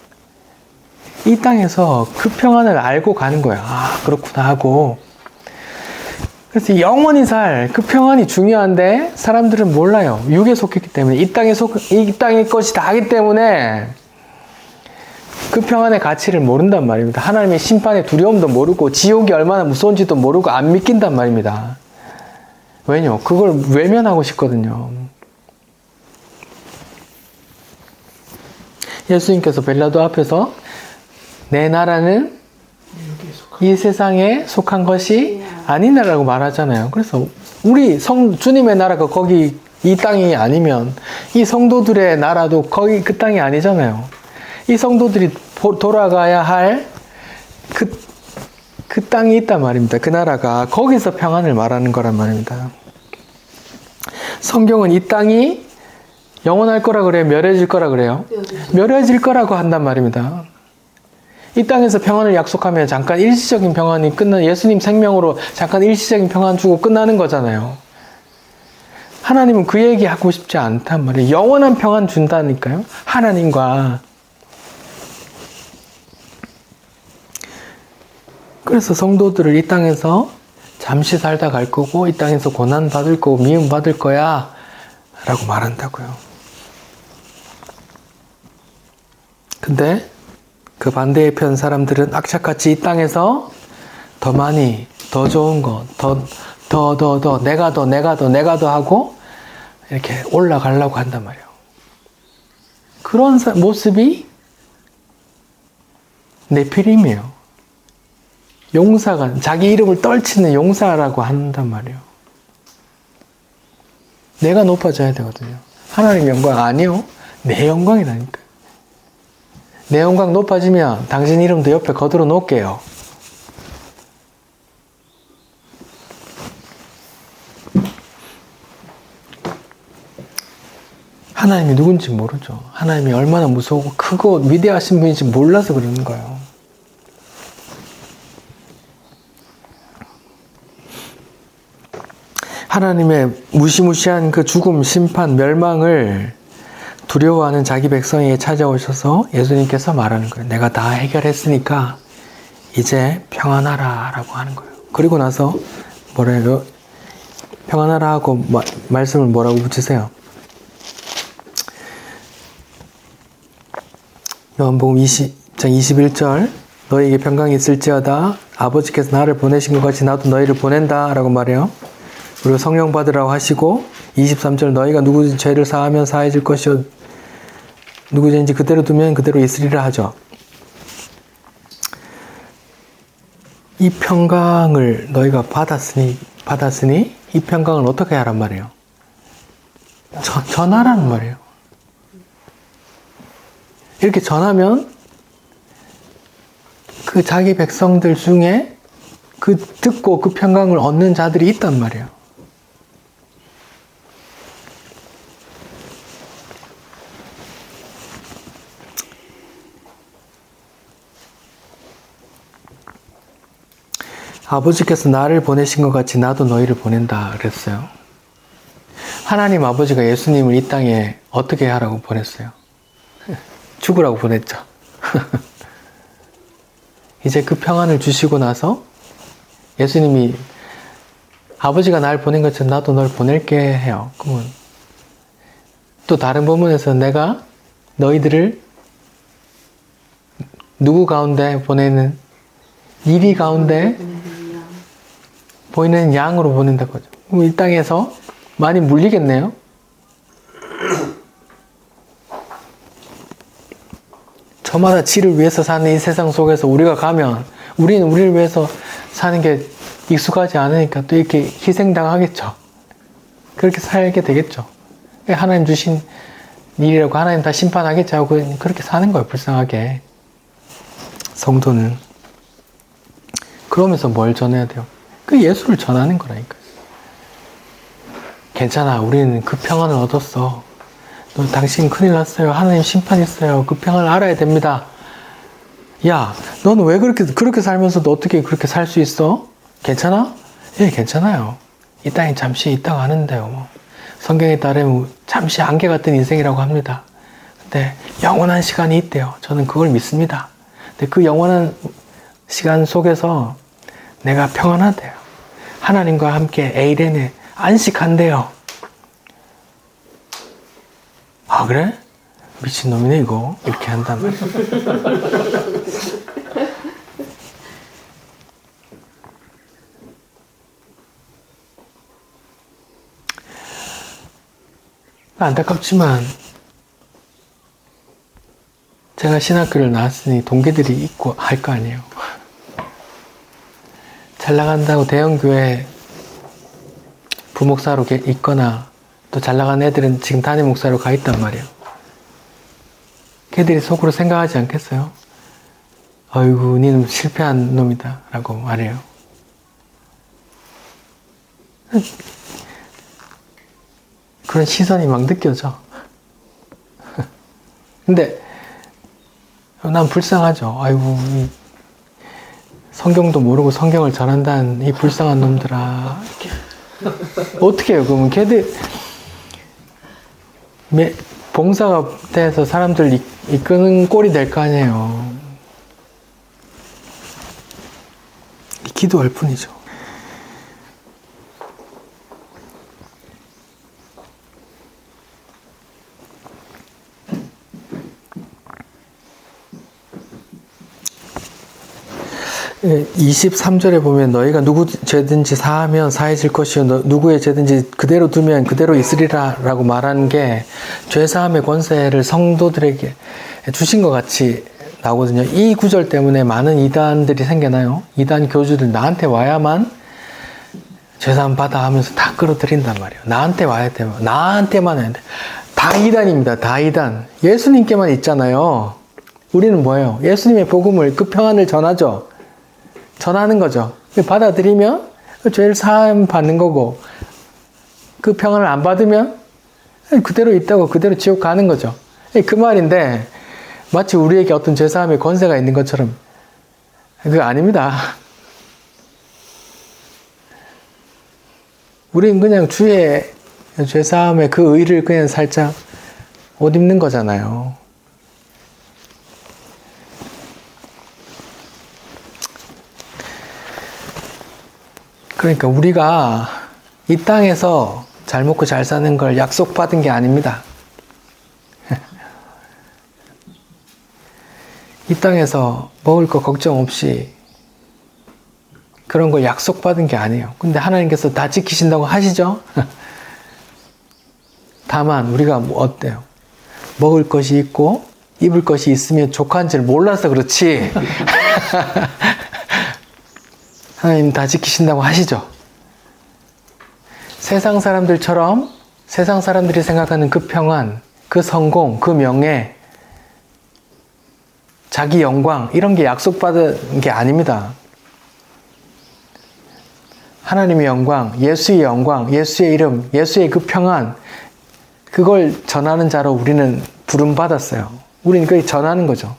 이 땅에서 그 평안을 알고 가는 거예요. 아, 그렇구나 하고. 그래서 영원히 살 그 평안이 중요한데 사람들은 몰라요. 육에 속했기 때문에 이 땅의 것이 다 하기 때문에 그 평안의 가치를 모른단 말입니다. 하나님의 심판의 두려움도 모르고 지옥이 얼마나 무서운지도 모르고 안 믿긴단 말입니다. 왜냐? 그걸 외면하고 싶거든요. 예수님께서 빌라도 앞에서 내 나라는 이 세상에 속한 것이 아니다라고 말하잖아요. 그래서 우리 주님의 나라가 거기 이 땅이 아니면 이 성도들의 나라도 거기 그 땅이 아니잖아요. 이 성도들이 돌아가야 할 그 땅이 있단 말입니다. 그 나라가 거기서 평안을 말하는 거란 말입니다. 성경은 이 땅이 영원할 거라 그래요? 멸해질 거라 그래요? 멸해질 거라고 한단 말입니다. 이 땅에서 평안을 약속하면 잠깐 일시적인 평안이 예수님 생명으로 잠깐 일시적인 평안 주고 끝나는 거잖아요. 하나님은 그 얘기 하고 싶지 않단 말이에요. 영원한 평안 준다니까요. 하나님과. 그래서 성도들을 이 땅에서 잠시 살다 갈 거고 이 땅에서 고난 받을 거고 미움 받을 거야 라고 말한다고요. 근데 그 반대의 편 사람들은 악착같이 이 땅에서 더 많이, 더 좋은 것, 내가 더 하고 이렇게 올라가려고 한단 말이에요. 그런 모습이 네피림이에요. 용사가, 자기 이름을 떨치는 용사라고 한단 말이에요. 내가 높아져야 되거든요. 하나님 영광 아니요. 내 영광이라니까. 내 영광 높아지면 당신 이름도 옆에 거들어 놓을게요. 하나님이 누군지 모르죠. 하나님이 얼마나 무서우고 크고 위대하신 분인지 몰라서 그러는 거예요. 하나님의 무시무시한 그 죽음, 심판, 멸망을 두려워하는 자기 백성에게 찾아오셔서 예수님께서 말하는 거예요. 내가 다 해결했으니까 이제 평안하라 라고 하는 거예요. 그리고 나서 뭐래요? 평안하라 하고 말씀을 뭐라고 붙이세요? 요한복음 20장 21절 너희에게 평강이 있을지어다 아버지께서 나를 보내신 것 같이 나도 너희를 보낸다 라고 말해요. 그리고 성령 받으라고 하시고 23절 너희가 누구 죄를 사하면 사해질 것이요 누구 죄인지 그대로 두면 그대로 있으리라 하죠. 이 평강을 너희가 받았으니 이 평강을 어떻게 하란 말이에요? 전하라는 말이에요. 이렇게 전하면 그 자기 백성들 중에 그 듣고 그 평강을 얻는 자들이 있단 말이에요. 아버지께서 나를 보내신 것 같이 나도 너희를 보낸다 그랬어요. 하나님 아버지가 예수님을 이 땅에 어떻게 하라고 보냈어요? 죽으라고 보냈죠. 이제 그 평안을 주시고 나서 예수님이 아버지가 날 보낸 것처럼 나도 널 보낼게 해요. 그러면 또 다른 부분에서 내가 너희들을 누구 가운데 보내는 이리 가운데 보이는 양으로 보낸다고 하죠. 그럼 이 땅에서 많이 물리겠네요. 저마다 지를 위해서 사는 이 세상 속에서 우리가 가면 우리는 우리를 위해서 사는 게 익숙하지 않으니까 또 이렇게 희생당하겠죠. 그렇게 살게 되겠죠. 하나님 주신 일이라고 하나님 다 심판하겠지 하고 그렇게 사는 거예요. 불쌍하게. 성도는. 그러면서 뭘 전해야 돼요? 그 예수를 전하는 거라니까요. 괜찮아. 우리는 그 평안을 얻었어. 당신 큰일 났어요. 하나님 심판했어요. 그 평안을 알아야 됩니다. 야, 너는 왜 그렇게 살면서도 어떻게 그렇게 살 수 있어? 괜찮아? 예, 괜찮아요. 이 땅에 잠시 있다가 하는데요. 뭐. 성경에 따르면 잠시 안개 같은 인생이라고 합니다. 근데 영원한 시간이 있대요. 저는 그걸 믿습니다. 근데 그 영원한 시간 속에서 내가 평안하대요. 하나님과 함께 에이렌에 안식한대요. 아, 그래? 미친놈이네 이거. 이렇게 한단 말이야. 안타깝지만 제가 신학교를 나왔으니 동기들이 있고 할 거 아니에요. 잘 나간다고 대형교회 부목사로 있거나 또 잘 나간 애들은 지금 담임 목사로 가 있단 말이에요. 걔들이 속으로 생각하지 않겠어요? 아이고, 니는 실패한 놈이다 라고 말해요. 그런 시선이 막 느껴져. 근데 난 불쌍하죠. 아이고, 성경도 모르고 성경을 전한다는 이 불쌍한 놈들아. 어떻게 해요? 그러면 걔들 봉사가 돼서 사람들 이끄는 꼴이 될 거 아니에요. 기도할 뿐이죠. 예, 23절에 보면 너희가 누구 죄든지 사하면 사해질 것이요 누구의 죄든지 그대로 두면 그대로 있으리라 라고 말하는 게 죄사함의 권세를 성도들에게 주신 것 같이 나오거든요. 이 구절 때문에 많은 이단들이 생겨나요. 이단 교주들 나한테 와야만 죄사함 받아 하면서 다 끌어들인단 말이에요. 나한테 와야 돼요. 나한테만 해야 돼. 다 이단입니다. 다 이단. 예수님께만 있잖아요. 우리는 뭐예요? 예수님의 복음을 그 평안을 전하죠. 전하는 거죠. 받아들이면 죄를 사함 받는 거고 그 평안을 안 받으면 그대로 있다고 그대로 지옥 가는 거죠. 그 말인데 마치 우리에게 어떤 죄사함의 권세가 있는 것처럼 그거 아닙니다. 우리는 그냥 주의 죄사함의 그 의를 그냥 살짝 옷 입는 거잖아요. 그러니까 우리가 이 땅에서 잘 먹고 잘 사는 걸 약속받은 게 아닙니다. 이 땅에서 먹을 거 걱정 없이 그런 걸 약속받은 게 아니에요. 근데 하나님께서 다 지키신다고 하시죠? 다만 우리가 뭐 어때요? 먹을 것이 있고 입을 것이 있으면 족한 줄 몰라서 그렇지. 하나님 다 지키신다고 하시죠. 세상 사람들처럼 세상 사람들이 생각하는 그 평안, 그 성공, 그 명예, 자기 영광 이런 게 약속받은 게 아닙니다. 하나님의 영광, 예수의 이름, 예수의 그 평안 그걸 전하는 자로 우리는 부름받았어요. 우리는 그걸 전하는 거죠.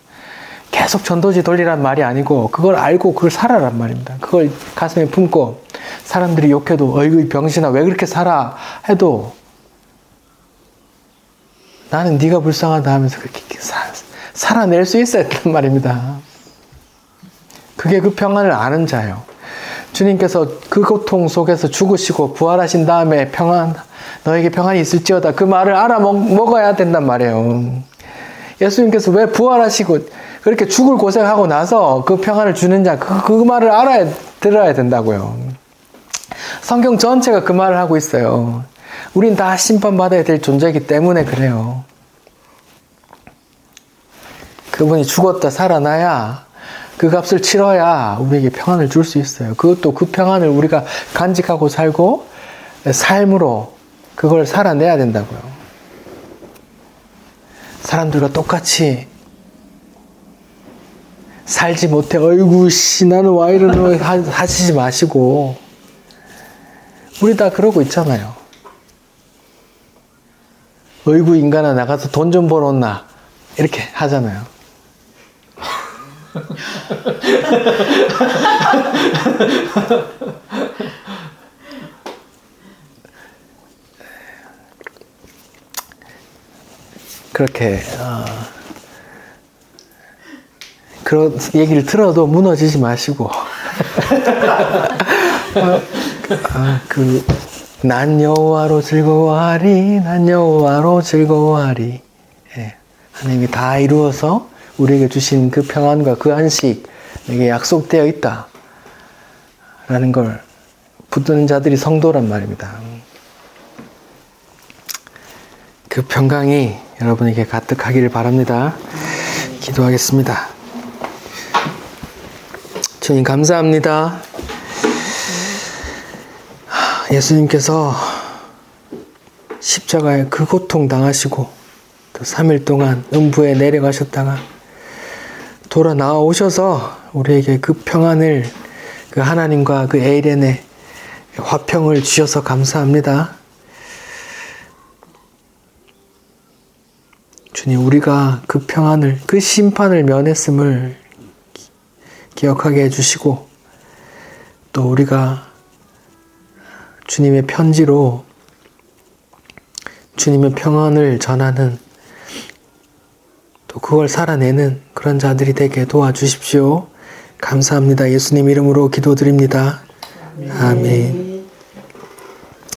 계속 전도지 돌리란 말이 아니고 그걸 알고 그걸 살아란 말입니다. 그걸 가슴에 품고 사람들이 욕해도 어이구 병신아 왜 그렇게 살아 해도 나는 네가 불쌍하다 하면서 그렇게 살아낼 수 있어야 된단 말입니다. 그게 그 평안을 아는 자예요. 주님께서 그 고통 속에서 죽으시고 부활하신 다음에 너에게 평안이 있을지어다 그 말을 먹어야 된단 말이에요. 예수님께서 왜 부활하시고 그렇게 죽을 고생하고 나서 그 평안을 주는 자 그 말을 들어야 된다고요. 성경 전체가 그 말을 하고 있어요. 우린 다 심판받아야 될 존재이기 때문에 그래요. 그분이 죽었다 살아나야 그 값을 치러야 우리에게 평안을 줄 수 있어요. 그것도 그 평안을 우리가 간직하고 살고 삶으로 그걸 살아내야 된다고요. 사람들과 똑같이 살지 못해 어이구 씨 나는 와 이러는 하시지 마시고 우리 다 그러고 있잖아요. 어이구 인간아 나가서 돈 좀 벌었나 이렇게 하잖아요. 그렇게 그런 얘기를 들어도 무너지지 마시고 난 여호와로 즐거워하리 난 여호와로 즐거워하리. 예, 하나님이 다 이루어서 우리에게 주신 그 평안과 그 안식 내게 약속되어 있다 라는 걸 붙드는 자들이 성도란 말입니다. 그 평강이 여러분에게 가득하기를 바랍니다. 기도하겠습니다. 주님 감사합니다. 예수님께서 십자가에 그 고통 당하시고 또 3일 동안 음부에 내려가셨다가 돌아 나와 오셔서 우리에게 그 평안을 그 하나님과 그 에이렌의 화평을 주셔서 감사합니다. 주님 우리가 그 평안을 그 심판을 면했음을 기억하게 해주시고 또 우리가 주님의 편지로 주님의 평안을 전하는 또 그걸 살아내는 그런 자들이 되게 도와주십시오. 감사합니다. 예수님 이름으로 기도드립니다. 아멘.